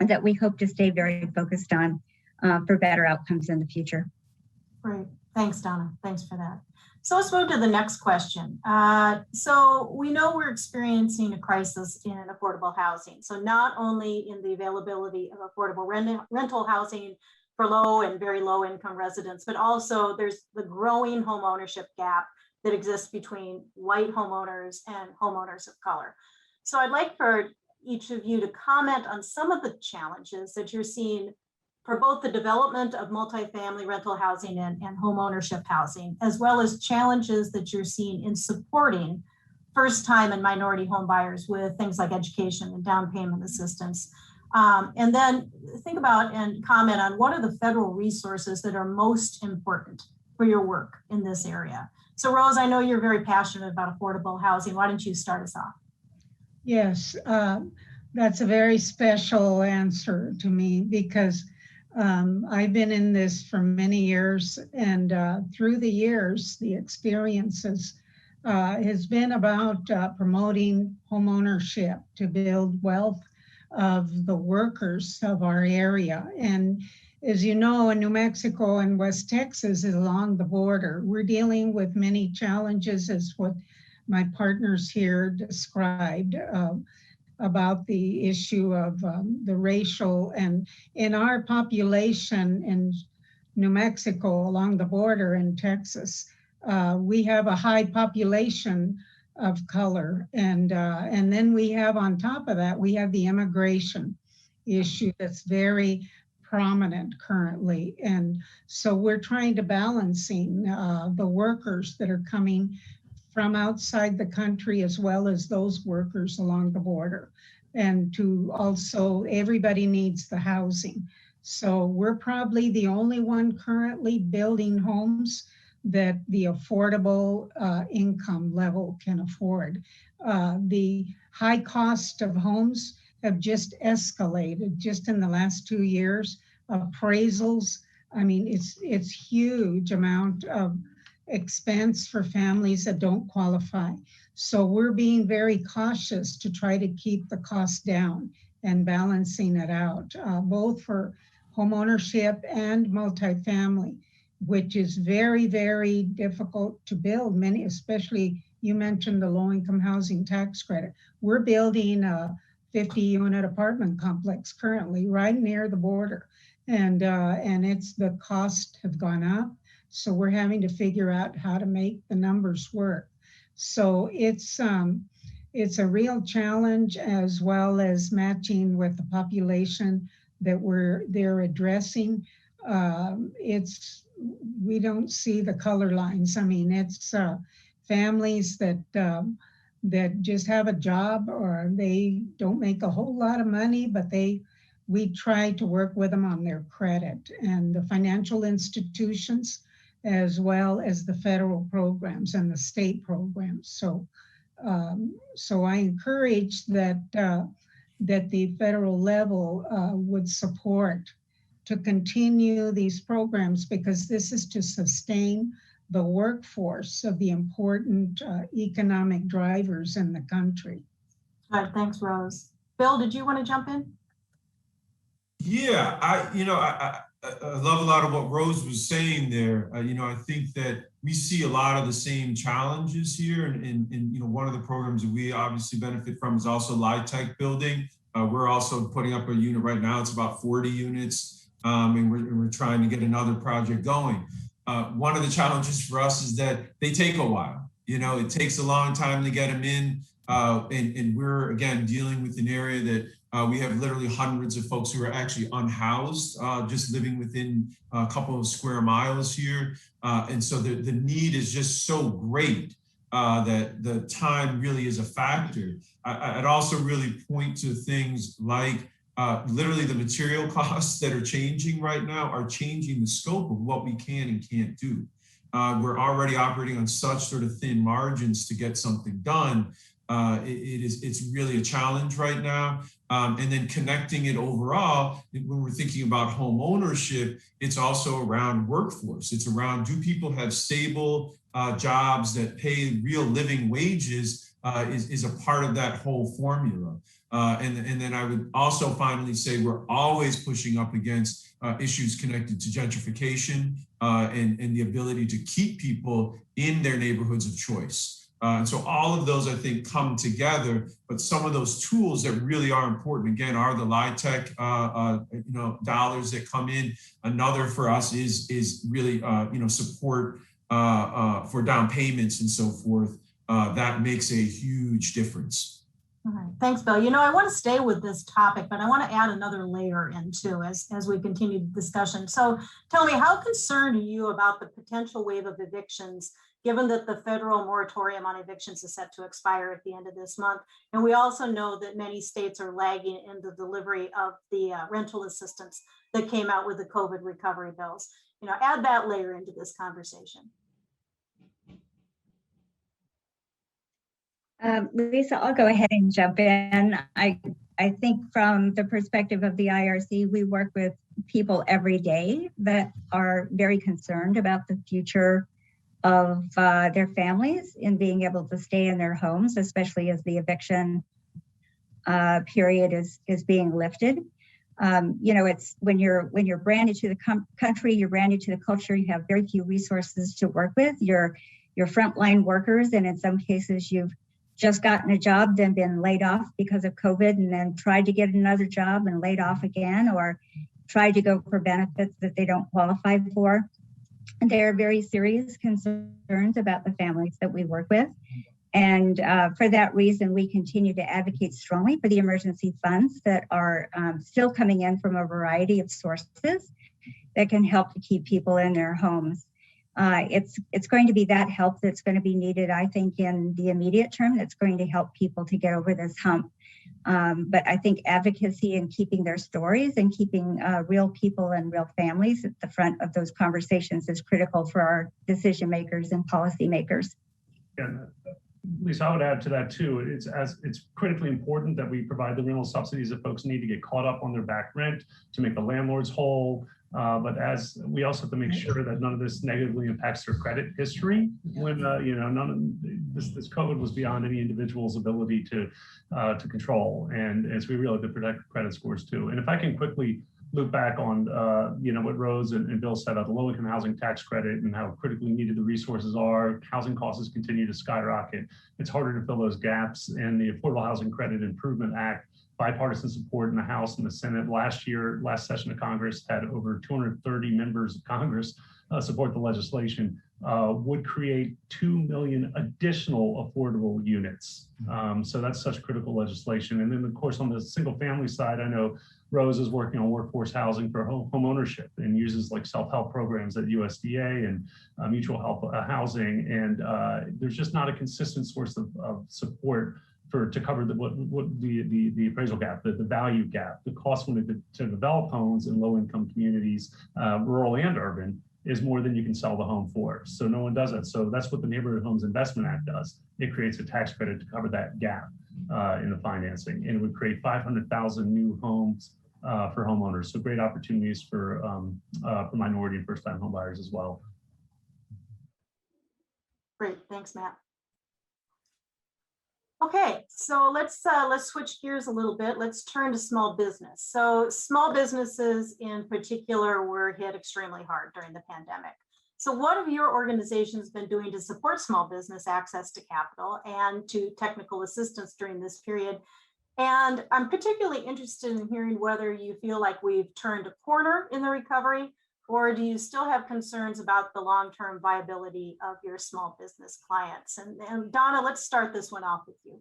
that we hope to stay very focused on for better outcomes in the future. Great. Thanks, Donna. Thanks for that. So let's move to the next question. So we know we're experiencing a crisis in affordable housing. So not only in the availability of affordable rental housing for low and very low income residents, but also there's the growing home ownership gap that exists between white homeowners and homeowners of color. So I'd like for each of you to comment on some of the challenges that you're seeing for both the development of multifamily rental housing and home ownership housing, as well as challenges that you're seeing in supporting first-time and minority home buyers with things like education and down payment assistance. And then think about and comment on what are the federal resources that are most important for your work in this area. So Rose, I know you're very passionate about affordable housing. Why don't you start us off? Yes, that's a very special answer to me because I've been in this for many years, and through the years, the experiences has been about promoting homeownership to build wealth of the workers of our area. And as you know, in New Mexico and West Texas is along the border. We're dealing with many challenges, as what my partners here described, about the issue of the racial, and in our population in New Mexico along the border in Texas, we have a high population of color. And then we have on top of that, we have the immigration issue that's very prominent currently. And so we're trying to balancing the workers that are coming from outside the country, as well as those workers along the border. And to also, everybody needs the housing. So we're probably the only one currently building homes that the affordable income level can afford. The high cost of homes have just escalated just in the last 2 years. Appraisals, I mean, it's huge amount of expense for families that don't qualify. So we're being very cautious to try to keep the cost down. and balancing it out, both for homeownership and multifamily, which is very, very difficult to build. Many, especially you mentioned the low-income housing tax credit. We're building a 50-unit apartment complex currently right near the border, and it's the costs have gone up. So we're having to figure out how to make the numbers work. So it's a real challenge, as well as matching with the population that they're addressing. We don't see the color lines. I mean, it's families that just have a job, or they don't make a whole lot of money, but we try to work with them on their credit, and the financial institutions, as well as the federal programs and the state programs. So I encourage that the federal level would support to continue these programs, because this is to sustain the workforce of the important economic drivers in the country. All right, thanks, Rose. Bill, did you want to jump in? Yeah, I love a lot of what Rose was saying there. I think that we see a lot of the same challenges here, and one of the programs that we obviously benefit from is also LIHTC building. We're also putting up a unit right now. It's about 40 units, and we're trying to get another project going. One of the challenges for us is that they take a while. It takes a long time to get them in, and we're, again, dealing with an area that we have literally hundreds of folks who are actually unhoused, just living within a couple of square miles here. And so the need is just so great that the time really is a factor. I'd also really point to things like literally the material costs that are changing right now are changing the scope of what we can and can't do. We're already operating on such sort of thin margins to get something done. It's really a challenge right now. And then connecting it overall, when we're thinking about home ownership, it's also around workforce. It's around, do people have stable jobs that pay real living wages is a part of that whole formula. And then I would also finally say we're always pushing up against issues connected to gentrification and the ability to keep people in their neighborhoods of choice. And so all of those, I think, come together, but some of those tools that really are important, again, are the LIHTC dollars that come in. Another for us is really, support for down payments and so forth. That makes a huge difference. All right, thanks, Bill. I want to stay with this topic, but I want to add another layer in too as we continue the discussion. So tell me, how concerned are you about the potential wave of evictions, given that the federal moratorium on evictions is set to expire at the end of this month? And we also know that many states are lagging in the delivery of the rental assistance that came out with the COVID recovery bills. Add that layer into this conversation. Lisa, I'll go ahead and jump in. I think from the perspective of the IRC, we work with people every day that are very concerned about the future of their families in being able to stay in their homes, especially as the eviction period is being lifted. It's when you're branded to the country, you're branded to the culture, you have very few resources to work with. You're frontline workers, and in some cases you've just gotten a job, then been laid off because of COVID, and then tried to get another job and laid off again, or tried to go for benefits that they don't qualify for. And there are very serious concerns about the families that we work with. And for that reason, we continue to advocate strongly for the emergency funds that are still coming in from a variety of sources that can help to keep people in their homes. It's going to be that help that's going to be needed, I think, in the immediate term, that's going to help people to get over this hump. But I think advocacy and keeping their stories and keeping real people and real families at the front of those conversations is critical for our decision makers and policy makers. And Lisa, I would add to that too. It's critically important that we provide the rental subsidies that folks need to get caught up on their back rent, to make the landlords whole, But as we also have to make sure that none of this negatively impacts their credit history. When none of this COVID was beyond any individual's ability to control, and as we really have to protect credit scores too. And if I can quickly loop back on what Rose and Bill said about the low-income housing tax credit and how critically needed the resources are. Housing costs continue to skyrocket. It's harder to fill those gaps, and the Affordable Housing Credit Improvement Act, bipartisan support in the House and the Senate. Last session of Congress had over 230 members of Congress support the legislation, would create 2 million additional affordable units. So that's such critical legislation. And then of course, on the single family side, I know Rose is working on workforce housing for home ownership and uses like self-help programs at USDA and mutual help housing. And there's just not a consistent source of support to cover the appraisal gap, the value gap. The cost when to develop homes in low-income communities, rural and urban, is more than you can sell the home for. So no one does it. So that's what the Neighborhood Homes Investment Act does. It creates a tax credit to cover that gap in the financing, and it would create 500,000 new homes for homeowners. So great opportunities for minority and first-time home buyers as well. Great, thanks, Matt. Okay, so let's switch gears a little bit. Let's turn to small business. So small businesses in particular were hit extremely hard during the pandemic. So what have your organizations been doing to support small business access to capital and to technical assistance during this period? And I'm particularly interested in hearing whether you feel like we've turned a corner in the recovery, or do you still have concerns about the long-term viability of your small business clients? And Donna, let's start this one off with you.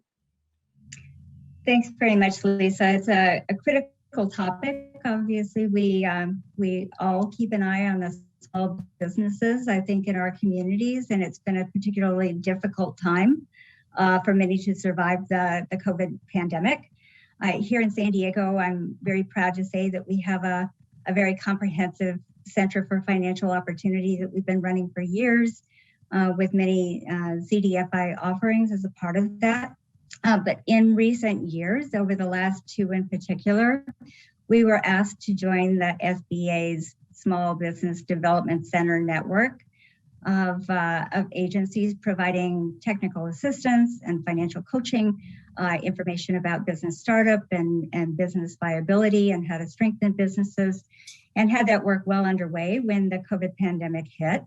Thanks very much, Lisa. It's a critical topic. Obviously, we all keep an eye on the small businesses, I think, in our communities, and it's been a particularly difficult time for many to survive the COVID pandemic. Here in San Diego, I'm very proud to say that we have a very comprehensive Center for Financial Opportunity that we've been running for years with many CDFI offerings as a part of that. But in recent years, over the last 2 in particular, we were asked to join the SBA's Small Business Development Center network of agencies providing technical assistance and financial coaching, information about business startup and business viability and how to strengthen businesses, and had that work well underway when the COVID pandemic hit.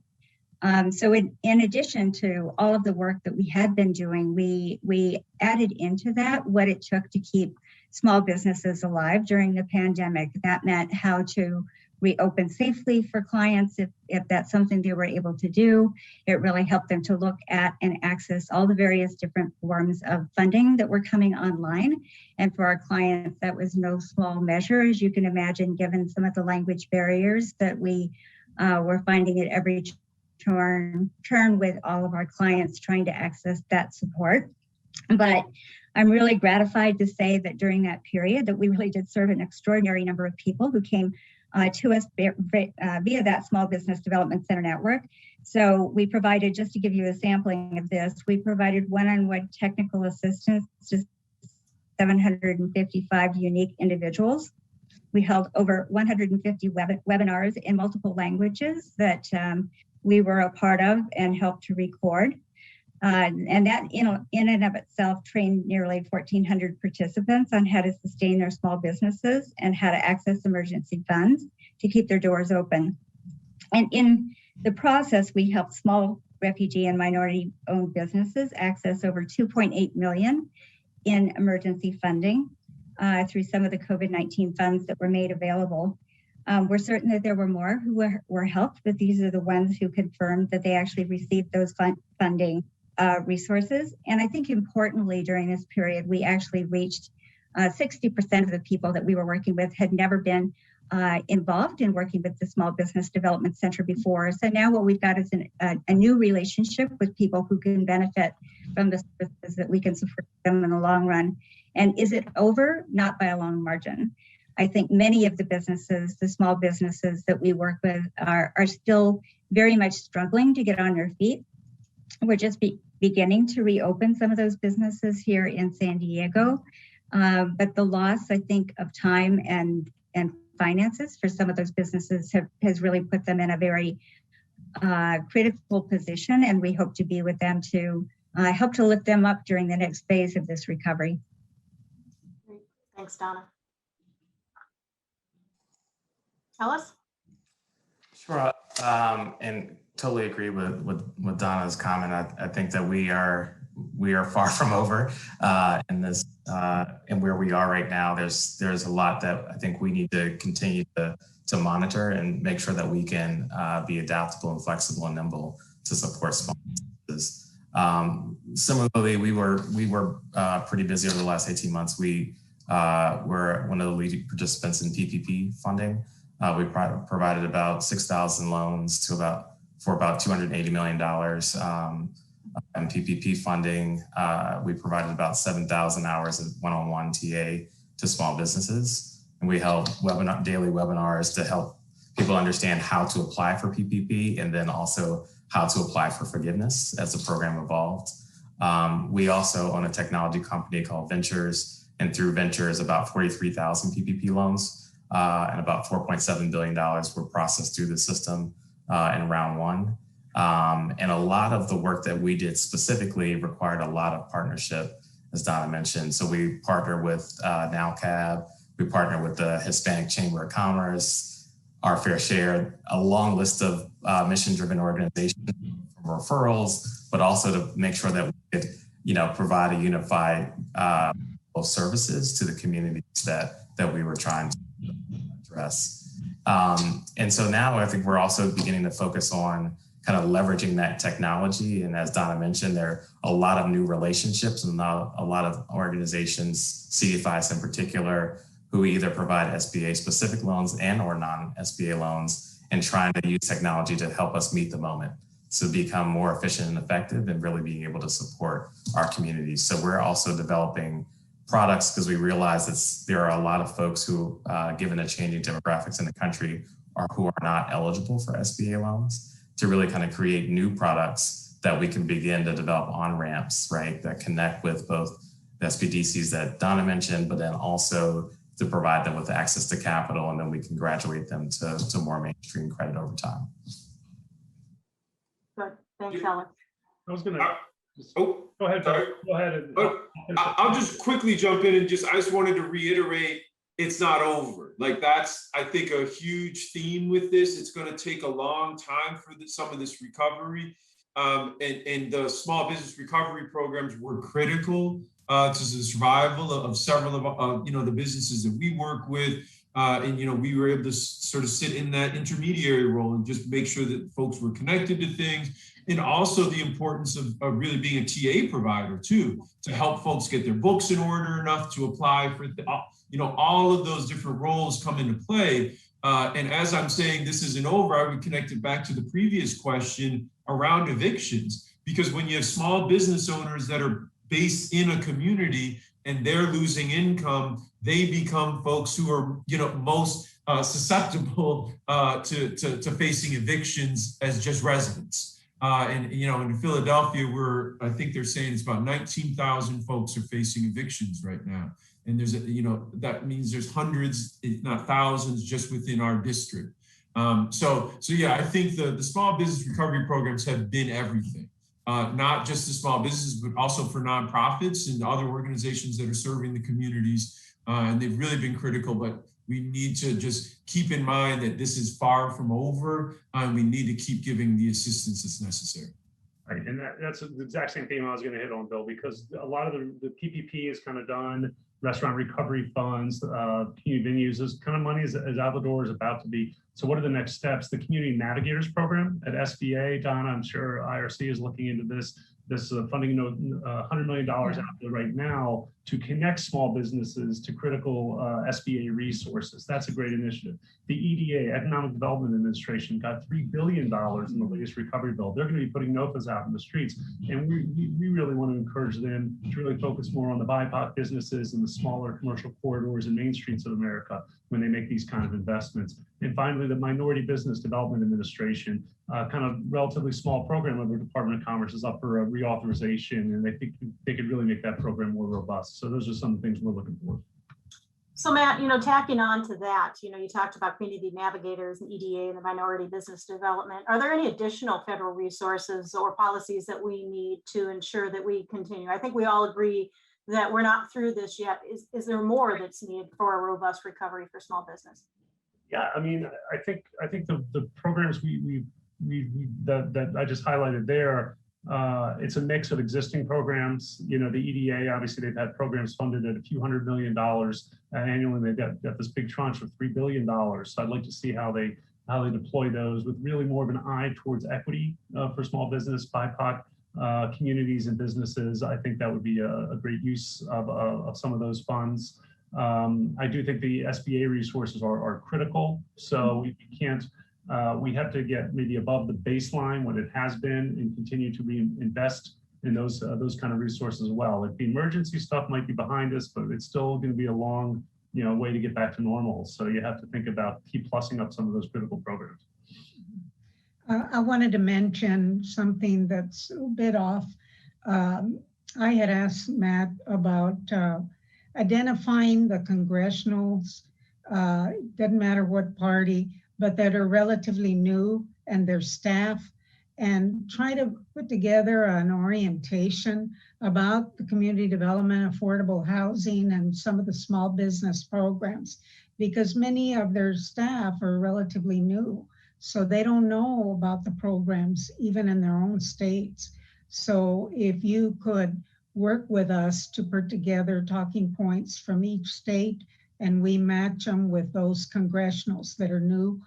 So in addition to all of the work that we had been doing, we added into that what it took to keep small businesses alive during the pandemic. That meant how to reopen safely for clients if that's something they were able to do. It really helped them to look at and access all the various different forms of funding that were coming online. And for our clients, that was no small measure, as you can imagine, given some of the language barriers that we were finding at every turn with all of our clients trying to access that support. But I'm really gratified to say that during that period that we really did serve an extraordinary number of people who came to us via that Small Business Development Center network. So we provided, just to give you a sampling of this, we provided one-on-one technical assistance to 755 unique individuals. We held over 150 webinars in multiple languages that we were a part of and helped to record. And that in and of itself trained nearly 1,400 participants on how to sustain their small businesses and how to access emergency funds to keep their doors open. And in the process, we helped small refugee and minority-owned businesses access over $2.8 million in emergency funding through some of the COVID-19 funds that were made available. We're certain that there were more who were helped, but these are the ones who confirmed that they actually received those funding resources. And I think importantly, during this period, we actually reached 60% of the people that we were working with had never been involved in working with the Small Business Development Center before. So now what we've got is a new relationship with people who can benefit from the services that we can support them in the long run. And is it over? Not by a long margin. I think many of the businesses, the small businesses that we work with are still very much struggling to get on their feet. We're just beginning to reopen some of those businesses here in San Diego. But the loss, I think, of time and finances for some of those businesses has really put them in a very critical position, and we hope to be with them to help to lift them up during the next phase of this recovery. Great. Thanks, Donna. Ellis? Sure. And totally agree with Donna's comment. I think that we are far from over in this and where we are right now. There's a lot that I think we need to continue to monitor and make sure that we can be adaptable and flexible and nimble to support small businesses. Similarly, we were pretty busy over the last 18 months. We were one of the leading participants in PPP funding. We provided about 6,000 loans for about $280 million in PPP funding. We provided about 7,000 hours of one-on-one TA to small businesses. And we held daily webinars to help people understand how to apply for PPP and then also how to apply for forgiveness as the program evolved. We also own a technology company called Ventures, and through Ventures, about 43,000 PPP loans and about $4.7 billion were processed through the system in round one. And a lot of the work that we did specifically required a lot of partnership, as Donna mentioned. So we partner with NowCab, we partner with the Hispanic Chamber of Commerce, Our Fair Share, a long list of mission-driven organizations for referrals, but also to make sure that we could, provide a unified of services to the communities that we were trying to address. And so now I think we're also beginning to focus on kind of leveraging that technology. And as Donna mentioned, there are a lot of new relationships and a lot of organizations, CDFIs in particular, who either provide SBA specific loans and or non-SBA loans, and trying to use technology to help us meet the moment to become more efficient and effective and really being able to support our communities. So we're also developing products because we realize that there are a lot of folks who, given the changing demographics in the country, who are not eligible for SBA loans, to really kind of create new products that we can begin to develop on-ramps, right, that connect with both the SBDCs that Donna mentioned, but then also to provide them with access to capital, and then we can graduate them to more mainstream credit over time. Good. Thanks, Alex. I was going to. Oh, go ahead. sorry. Go ahead. I'll just quickly jump in and I just wanted to reiterate, it's not over. Like that's, I think, a huge theme with this. It's going to take a long time for some of this recovery. And the small business recovery programs were critical to the survival of several of the businesses that we work with. And we were able to sort of sit in that intermediary role and just make sure that folks were connected to things. And also the importance of really being a TA provider too, to help folks get their books in order enough to apply for, all of those different roles come into play. And as I'm saying, this isn't over, I would connect it back to the previous question around evictions, because when you have small business owners that are based in a community and they're losing income, they become folks who are, most susceptible to facing evictions as just residents. And in Philadelphia, I think they're saying it's about 19,000 folks are facing evictions right now. And there's that means there's hundreds, if not thousands, just within our district. So yeah, I think the small business recovery programs have been everything, not just the small businesses, but also for nonprofits and other organizations that are serving the communities. And they've really been critical, but we need to just keep in mind that this is far from over, and we need to keep giving the assistance that's necessary. Right, and that's the exact same thing I was going to hit on, Bill, because a lot of the PPP is kind of done, restaurant recovery funds, community venues, this kind of money is out the door, is about to be. So what are the next steps? The Community Navigators Program at SBA, Donna, I'm sure IRC is looking into this. This funding note, $100 million out there right now to connect small businesses to critical SBA resources. That's a great initiative. The EDA, Economic Development Administration, got $3 billion in the latest recovery bill. They're going to be putting NOFAs out in the streets. And we really want to encourage them to really focus more on the BIPOC businesses and the smaller commercial corridors and main streets of America when they make these kind of investments. And finally, the Minority Business Development Administration, kind of relatively small program of the Department of Commerce, is up for a reauthorization, and they think they could really make that program more robust. So those are some of the things we're looking for. So Matt, tacking on to that, you talked about community navigators and EDA and the minority business development. Are there any additional federal resources or policies that we need to ensure that we continue? I think we all agree that we're not through this yet. Is there more that's needed for a robust recovery for small business? Yeah, I mean, I think the programs that I just highlighted there, it's a mix of existing programs. The EDA, obviously, they've had programs funded at a few $100 million annually. They've got this big tranche of $3 billion. So I'd like to see how they deploy those with really more of an eye towards equity for small business, BIPOC communities and businesses. I think that would be a great use of some of those funds. I do think the SBA resources are critical. So we can't. We have to get maybe above the baseline what it has been and continue to reinvest in those kind of resources as well. Like the emergency stuff might be behind us, but it's still going to be a long way to get back to normal. So you have to think about keep plussing up some of those critical programs. I wanted to mention something that's a bit off. I had asked Matt about identifying the congressionals, doesn't matter what party, but that are relatively new and their staff, and try to put together an orientation about the community development, affordable housing, and some of the small business programs, because many of their staff are relatively new. So they don't know about the programs, even in their own states. So if you could work with us to put together talking points from each state, and we match them with those congressionals that are new,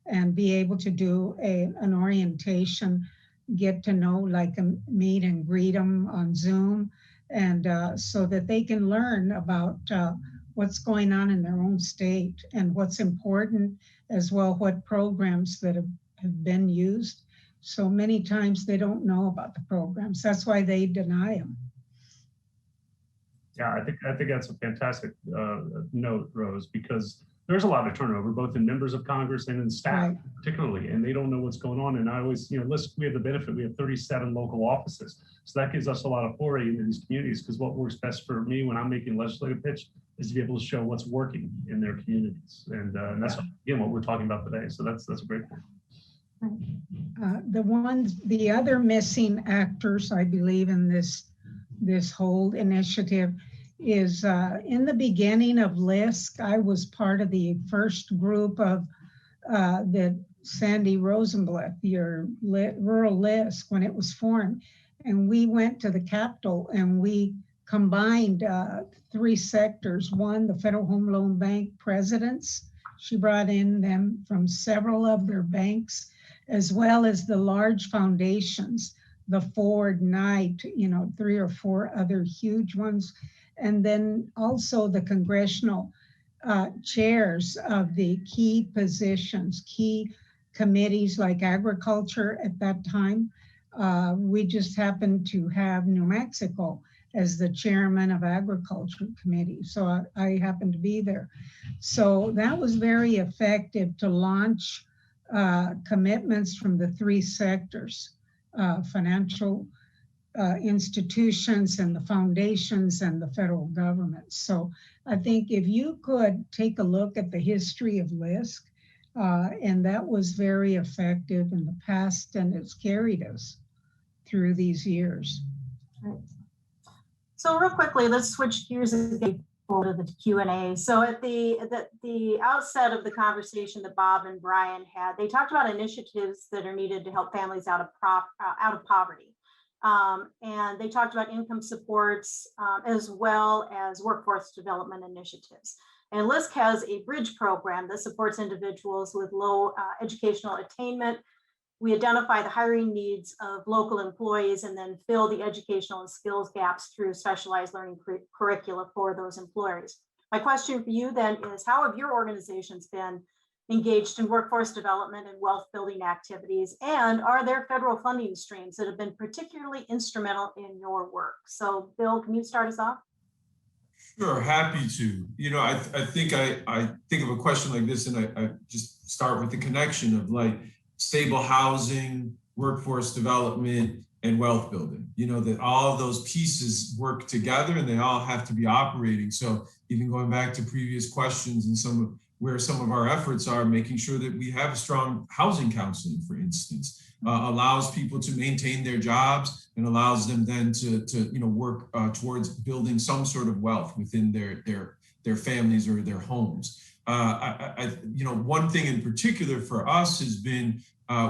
and be able to do an orientation, get to know, like meet and greet them on Zoom, and so that they can learn about what's going on in their own state and what's important, as well what programs that have been used. So many times they don't know about the programs. That's why they deny them. Yeah, I think that's a fantastic note, Rose, because there's a lot of turnover, both in members of Congress and in staff, right, particularly, and they don't know what's going on. And I always, LISC, we have the benefit, we have 37 local offices. So that gives us a lot of foray into these communities, because what works best for me when I'm making legislative pitch is to be able to show what's working in their communities. And that's, again, what we're talking about today. So that's a great point. The other missing actors, I believe, in this whole initiative is in the beginning of LISC, I was part of the first group of the Sandy Rosenblatt, your rural LISC, when it was formed. And we went to the Capitol and we combined 3 sectors. One, the Federal Home Loan Bank presidents. She brought in them from several of their banks, as well as the large foundations, the Ford, Knight, 3 or 4 other huge ones. And then also the congressional chairs of the key positions, key committees like agriculture at that time. We just happened to have New Mexico as the chairman of agriculture committee. So I happened to be there. So that was very effective to launch commitments from the 3 sectors, financial institutions and the foundations and the federal government. So I think if you could take a look at the history of LISC, and that was very effective in the past, and it's carried us through these years. Right. So real quickly, let's switch gears again to the Q&A. So at the outset of the conversation that Bob and Brian had, they talked about initiatives that are needed to help families out of poverty. And they talked about income supports as well as workforce development initiatives. And LISC has a bridge program that supports individuals with low educational attainment. We identify the hiring needs of local employees and then fill the educational and skills gaps through specialized learning curricula for those employers. My question for you then is, how have your organizations been engaged in workforce development and wealth building activities? And are there federal funding streams that have been particularly instrumental in your work? So Bill, can you start us off? Sure, happy to. I think I think of a question like this, and I just start with the connection of like stable housing, workforce development, and wealth building. You know, that all of those pieces work together and they all have to be operating. So even going back to previous questions and where some of our efforts are, making sure that we have a strong housing counseling, for instance, allows people to maintain their jobs and allows them then to work towards building some sort of wealth within their families or their homes. One thing in particular for us has been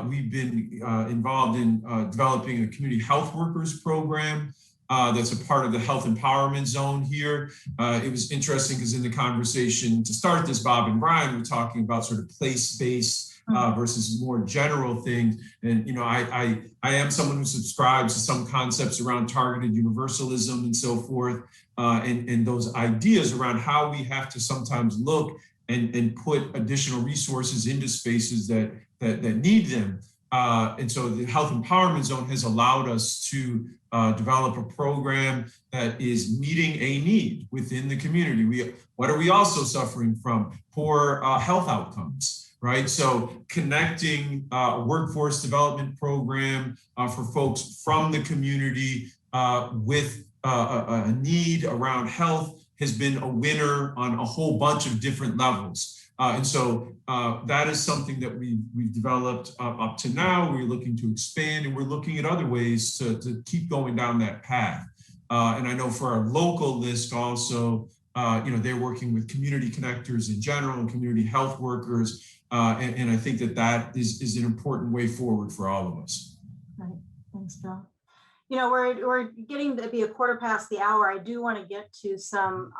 we've been involved in developing a community health workers program that's a part of the health empowerment zone here. It was interesting because in the conversation to start this, Bob and Brian were talking about sort of place-based versus more general things. And, I am someone who subscribes to some concepts around targeted universalism and so forth, and those ideas around how we have to sometimes look and put additional resources into spaces that need them. And so the Health Empowerment Zone has allowed us to develop a program that is meeting a need within the community. What are we also suffering from? Poor health outcomes, right? So connecting a workforce development program for folks from the community with a need around health has been a winner on a whole bunch of different levels. And so that is something that we've developed up to now. We're looking to expand and we're looking at other ways to keep going down that path. And I know for our local LISC also, they're working with community connectors in general and community health workers. And I think that is an important way forward for all of us. Right. Thanks, Bill. We're getting to be a quarter past the hour. I do want to get to some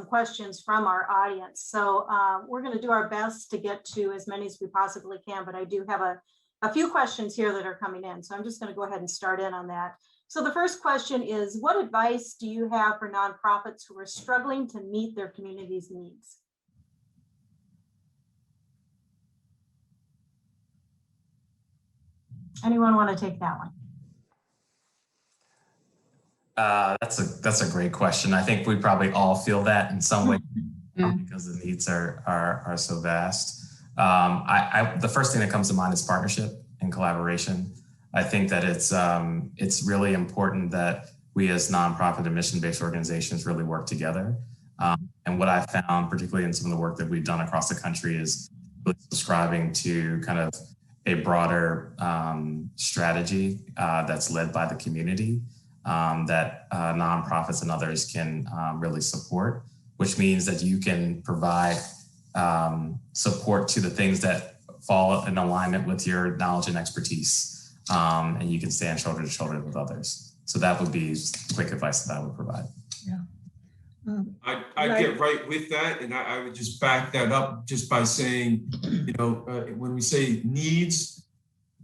questions from our audience. So we're going to do our best to get to as many as we possibly can, but I do have a few questions here that are coming in. So I'm just going to go ahead and start in on that. So the first question is, what advice do you have for nonprofits who are struggling to meet their community's needs? Anyone want to take that one? That's a great question. I think we probably all feel that in some way because the needs are so vast. The first thing that comes to mind is partnership and collaboration. I think that it's really important that we as nonprofit and mission-based organizations really work together. And what I found, particularly in some of the work that we've done across the country, is really subscribing to kind of a broader strategy that's led by the community. That nonprofits and others can really support, which means that you can provide support to the things that fall in alignment with your knowledge and expertise, and you can stand shoulder to shoulder with others. So that would be quick advice that I would provide. Yeah. I'd get right with that, and I would just back that up just by saying, when we say needs,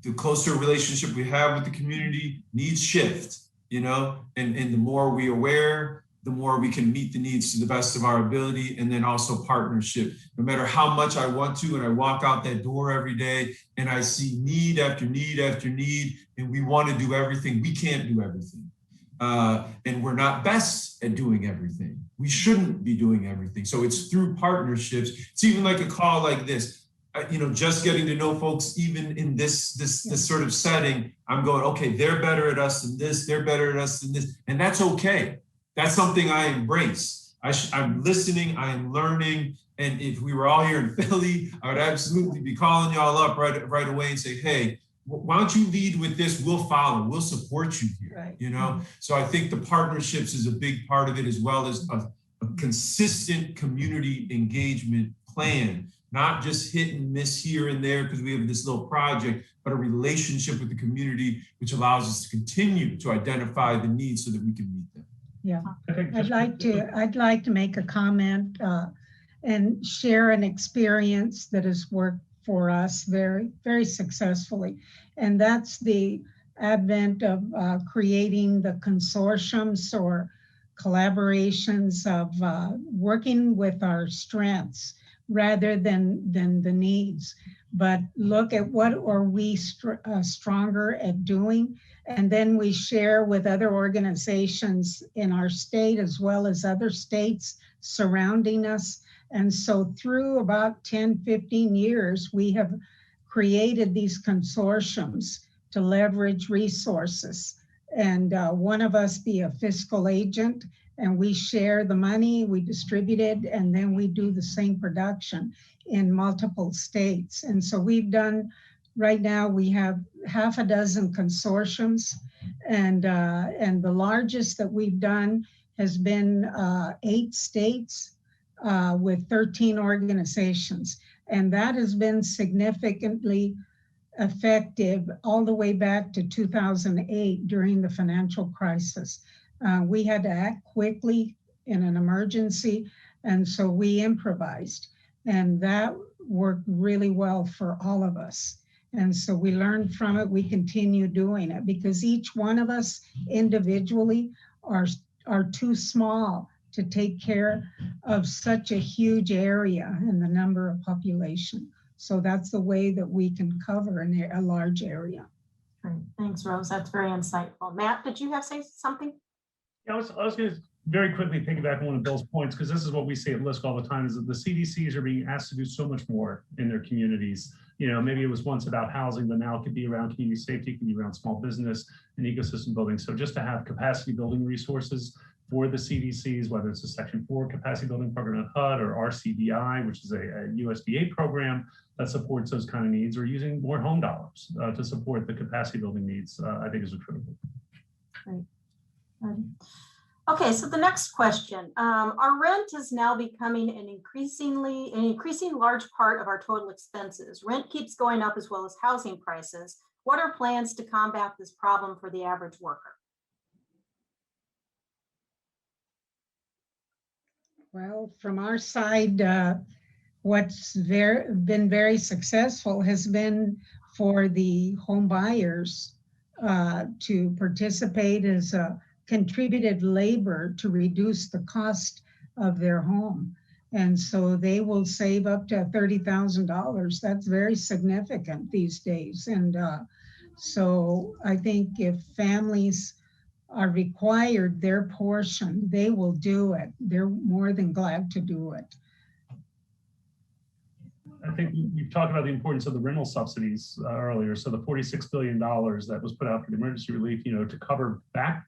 the closer relationship we have with the community, needs shift. And the more we aware, the more we can meet the needs to the best of our ability, and then also partnership. No matter how much I want to, and I walk out that door every day and I see need after need after need, and we want to do everything, we can't do everything. And we're not best at doing everything. We shouldn't be doing everything. So it's through partnerships. It's even like a call like this. Just getting to know folks, even in this sort of setting, I'm going, okay, they're better at us than this, they're better at us than this, and that's okay. That's something I embrace. I'm listening, I am learning, and if we were all here in Philly, I would absolutely be calling y'all up right away and say, hey, why don't you lead with this? We'll follow, we'll support you here, right. So I think the partnerships is a big part of it, as well as a consistent community engagement plan. Not just hit and miss here and there because we have this little project, but a relationship with the community, which allows us to continue to identify the needs so that we can meet them. Yeah, I'd like to make a comment and share an experience that has worked for us very, very successfully. And that's the advent of creating the consortiums or collaborations of working with our strengths rather than the needs, but look at what are we stronger at doing, and then we share with other organizations in our state as well as other states surrounding us. And so through about 10, 15 years, we have created these consortiums to leverage resources and one of us be a fiscal agent, and we share the money, we distribute it, and then we do the same production in multiple states. And so we've done, right now we have half a dozen consortiums, and the largest that we've done has been 8 states with 13 organizations. And that has been significantly effective all the way back to 2008 during the financial crisis. We had to act quickly in an emergency, and so we improvised, and that worked really well for all of us. And so we learned from it, we continue doing it, because each one of us individually are too small to take care of such a huge area and the number of population. So that's the way that we can cover a large area. Great. Thanks, Rose. That's very insightful. Matt, did you have say something? Yeah, I was going to very quickly piggyback on one of Bill's points, because this is what we say at LISC all the time, is that the CDCs are being asked to do so much more in their communities. You know, maybe it was once about housing, but now it could be around community safety, it could be around small business and ecosystem building. So just to have capacity building resources for the CDCs, whether it's a Section 4 capacity building program at HUD or RCBI, which is a USDA program that supports those kind of needs, or using more home dollars to support the capacity building needs, I think is critical. Great. Okay, so the next question. Our rent is now becoming an increasing large part of our total expenses. Rent keeps going up as well as housing prices. What are plans to combat this problem for the average worker? Well, from our side, what's been very successful has been for the home buyers to participate as a contributed labor to reduce the cost of their home. And so they will save up to $30,000. That's very significant these days. And so I think if families are required their portion, they will do it. They're more than glad to do it. I think you've talked about the importance of the rental subsidies earlier. So the $46 billion that was put out for the emergency relief, you know, to cover back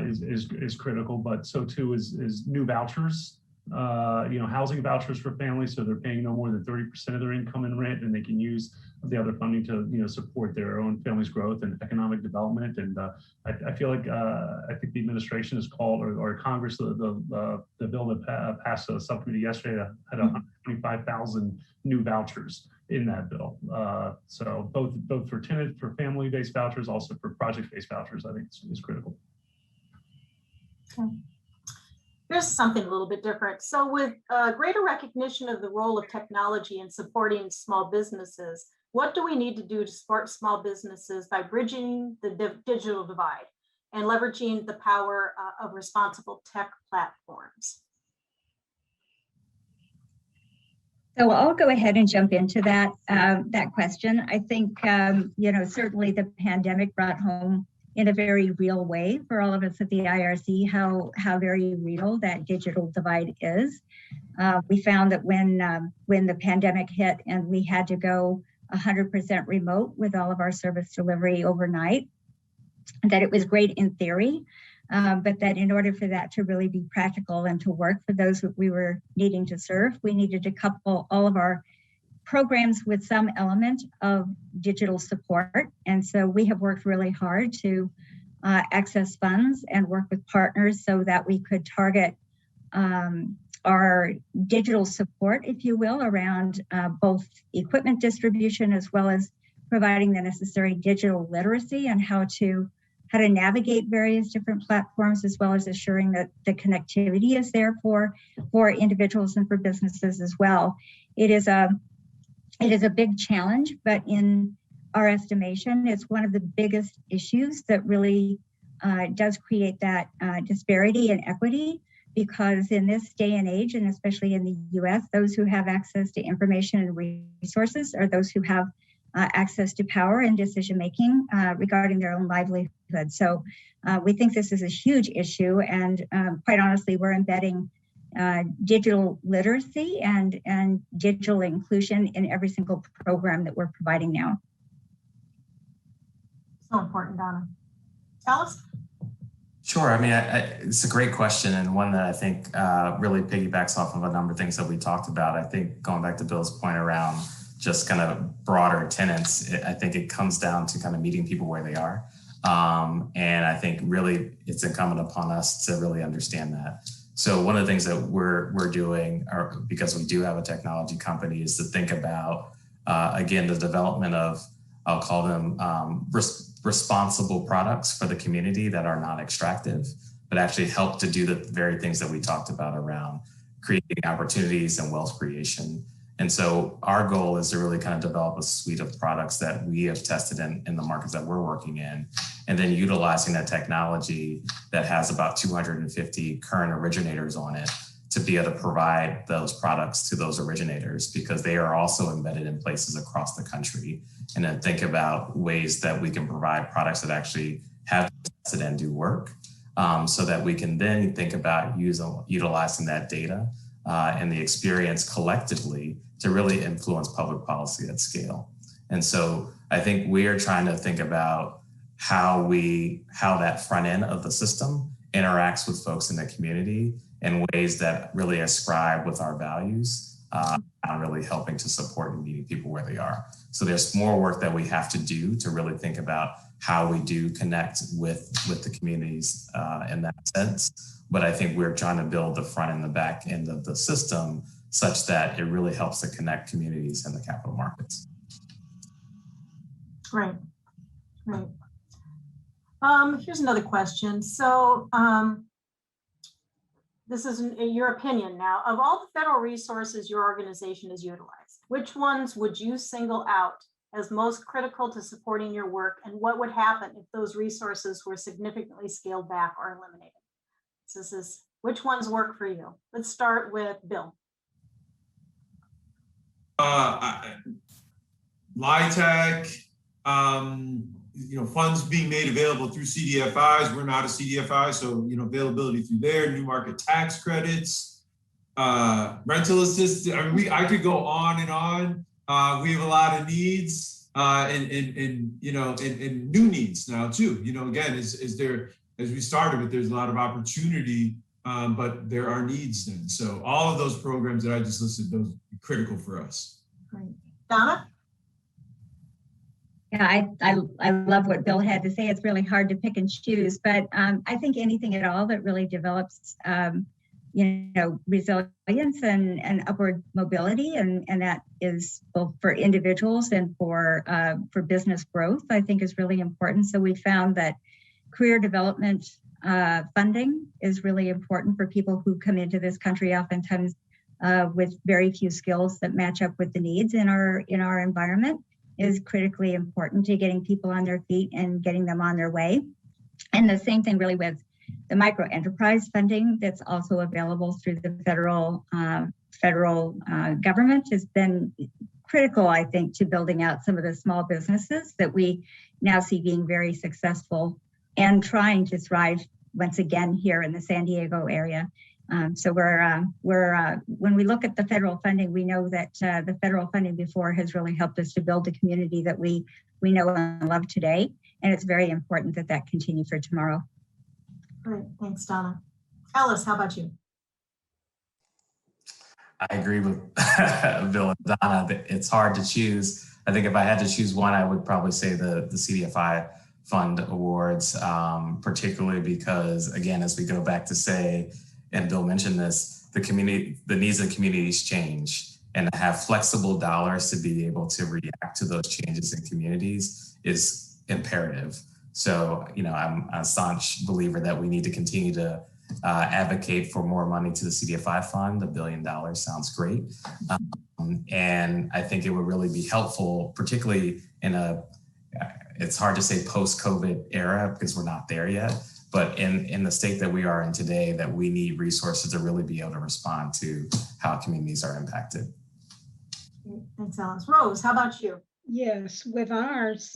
is critical, but so too is new vouchers, you know, housing vouchers for families. So they're paying no more than 30% of their income in rent, and they can use the other funding to, you know, support their own family's growth and economic development. And I feel like I think the administration has called, or Congress, the bill that passed a subcommittee yesterday had 125,000 new vouchers in that bill. So both for tenant, for family-based vouchers, also for project-based vouchers, I think is critical. Okay. Here's something a little bit different. So with greater recognition of the role of technology in supporting small businesses, what do we need to do to support small businesses by bridging the digital divide and leveraging the power of responsible tech platforms? So I'll go ahead and jump into that question. I think, you know, certainly the pandemic brought home in a very real way for all of us at the IRC how very real that digital divide is. We found that when the pandemic hit and we had to go 100% remote with all of our service delivery overnight, that it was great in theory, but that in order for that to really be practical and to work for those that we were needing to serve, we needed to couple all of our programs with some element of digital support. And so we have worked really hard to access funds and work with partners so that we could target our digital support, if you will, around both equipment distribution as well as providing the necessary digital literacy and how to navigate various different platforms, as well as assuring that the connectivity is there for individuals and for businesses as well. It is a big challenge, but in our estimation, it's one of the biggest issues that really does create that disparity and equity, because in this day and age, and especially in the US, those who have access to information and resources are those who have access to power and decision-making regarding their own livelihood. So we think this is a huge issue, and quite honestly, we're embedding digital literacy and digital inclusion in every single program that we're providing now. So important, Donna. Ellis? Sure. I mean, it's a great question, and one that I think really piggybacks off of a number of things that we talked about. I think going back to Bill's point around just kind of broader tenants, I think it comes down to kind of meeting people where they are. And I think really it's incumbent upon us to really understand that. So one of the things that we're doing, because we do have a technology company, is to think about, again, the development of, I'll call them responsible products for the community that are not extractive, but actually help to do the very things that we talked about around creating opportunities and wealth creation. And so our goal is to really kind of develop a suite of products that we have tested in the markets that we're working in, and then utilizing that technology that has about 250 current originators on it to be able to provide those products to those originators, because they are also embedded in places across the country. And then think about ways that we can provide products that actually have tested and do work, so that we can then think about utilizing that data and the experience collectively to really influence public policy at scale. And so I think we are trying to think about how that front end of the system interacts with folks in the community in ways that really ascribe with our values, and really helping to support and meeting people where they are. So there's more work that we have to do to really think about how we do connect with the communities in that sense. But I think we're trying to build the front and the back end of the system such that it really helps to connect communities in the capital markets. Great, great. Here's another question. So this is your opinion now. Of all the federal resources your organization has utilized, which ones would you single out as most critical to supporting your work, and what would happen if those resources were significantly scaled back or eliminated? So this is, which ones work for you? Let's start with Bill. LITAC, funds being made available through CDFIs. We're not a CDFI, so availability through there. New market tax credits, rental assistance. I mean, I could go on and on. We have a lot of needs, and new needs now too. Again, as we started with, there's a lot of opportunity, but there are needs then. So all of those programs that I just listed, those are critical for us. Great. Donna? Yeah, I love what Bill had to say. It's really hard to pick and choose, but I think anything at all that really develops, resilience and upward mobility, and that is both for individuals and for business growth, I think is really important. So we found that career development funding is really important for people who come into this country oftentimes with very few skills that match up with the needs in our environment. Is critically important to getting people on their feet and getting them on their way. And the same thing really with the micro enterprise funding that's also available through the federal government has been critical, I think, to building out some of the small businesses that we now see being very successful and trying to thrive once again here in the San Diego area. So when we look at the federal funding, we know that the federal funding before has really helped us to build the community that we know and love today. And it's very important that that continue for tomorrow. Great, thanks, Donna. Ellis, how about you? I agree with Bill and Donna. It's hard to choose. I think if I had to choose one, I would probably say the CDFI Fund Awards, particularly because, again, as we go back to say, and Bill mentioned this, the needs of communities change, and to have flexible dollars to be able to react to those changes in communities is imperative. So, I'm a staunch believer that we need to continue to advocate for more money to the CDFI fund. $1 billion sounds great. And I think it would really be helpful, particularly it's hard to say post-COVID era because we're not there yet, but in the state that we are in today, that we need resources to really be able to respond to how communities are impacted. Thanks, Alice. Rose, how about you? Yes, with ours,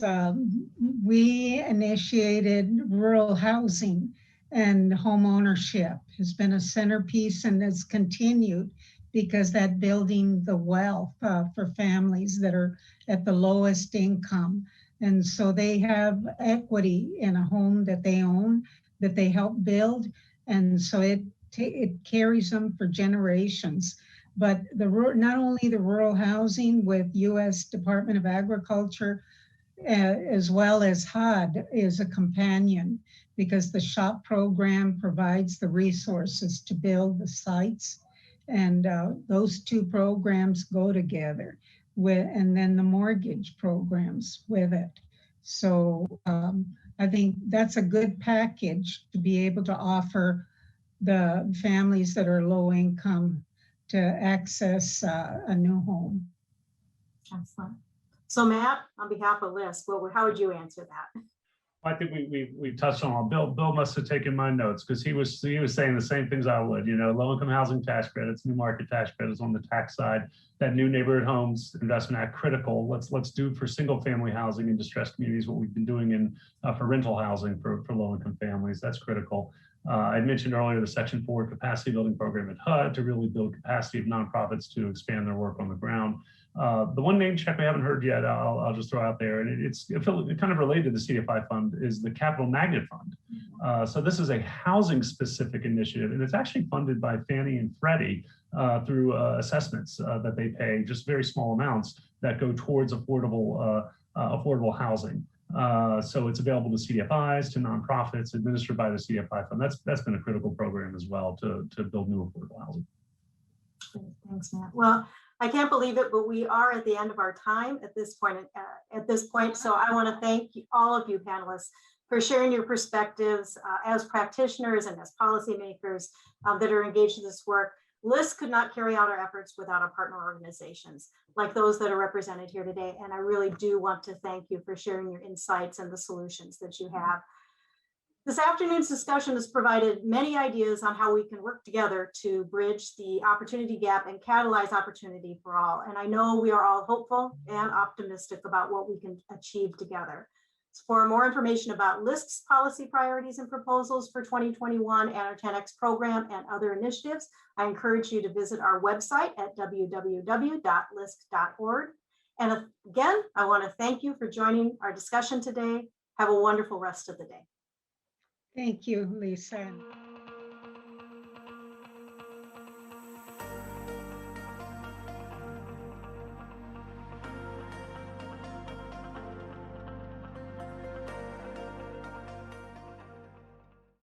we initiated rural housing, and home ownership has been a centerpiece and has continued because that building the wealth for families that are at the lowest income. And so they have equity in a home that they own, that they help build. And so it carries them for generations. But not only the rural housing with U.S. Department of Agriculture, as well as HUD is a companion, because the SHOP program provides the resources to build the sites. And those two programs go together and then the mortgage programs with it. So I think that's a good package to be able to offer the families that are low income to access a new home. Excellent. So Matt, on behalf of LISC, how would you answer that? I think we've touched on it. Bill must have taken my notes, because he was saying the same things I would. Low income housing tax credits, new market tax credits on the tax side, that new neighborhood homes investment act critical. Let's do for single family housing in distressed communities what we've been doing for rental housing for low income families. That's critical. I mentioned earlier the Section 4 capacity building program at HUD to really build capacity of nonprofits to expand their work on the ground. The one name check we haven't heard yet, I'll just throw out there, and it's kind of related to the CDFI fund, is the Capital Magnet Fund. So this is a housing specific initiative, and it's actually funded by Fannie and Freddie through assessments that they pay, just very small amounts that go towards affordable housing. So it's available to CDFIs, to nonprofits, administered by the CDFI fund. That's been a critical program as well to build new affordable housing. Thanks, Matt. Well, I can't believe it, but we are at the end of our time at this point. So I want to thank all of you panelists for sharing your perspectives as practitioners and as policymakers that are engaged in this work. LISC could not carry out our efforts without our partner organizations like those that are represented here today. And I really do want to thank you for sharing your insights and the solutions that you have. This afternoon's discussion has provided many ideas on how we can work together to bridge the opportunity gap and catalyze opportunity for all. And I know we are all hopeful and optimistic about what we can achieve together. For more information about LISC's policy priorities and proposals for 2021 and our 10X program and other initiatives, I encourage you to visit our website at www.lisc.org. And again, I want to thank you for joining our discussion today. Have a wonderful rest of the day. Thank you, Lisa.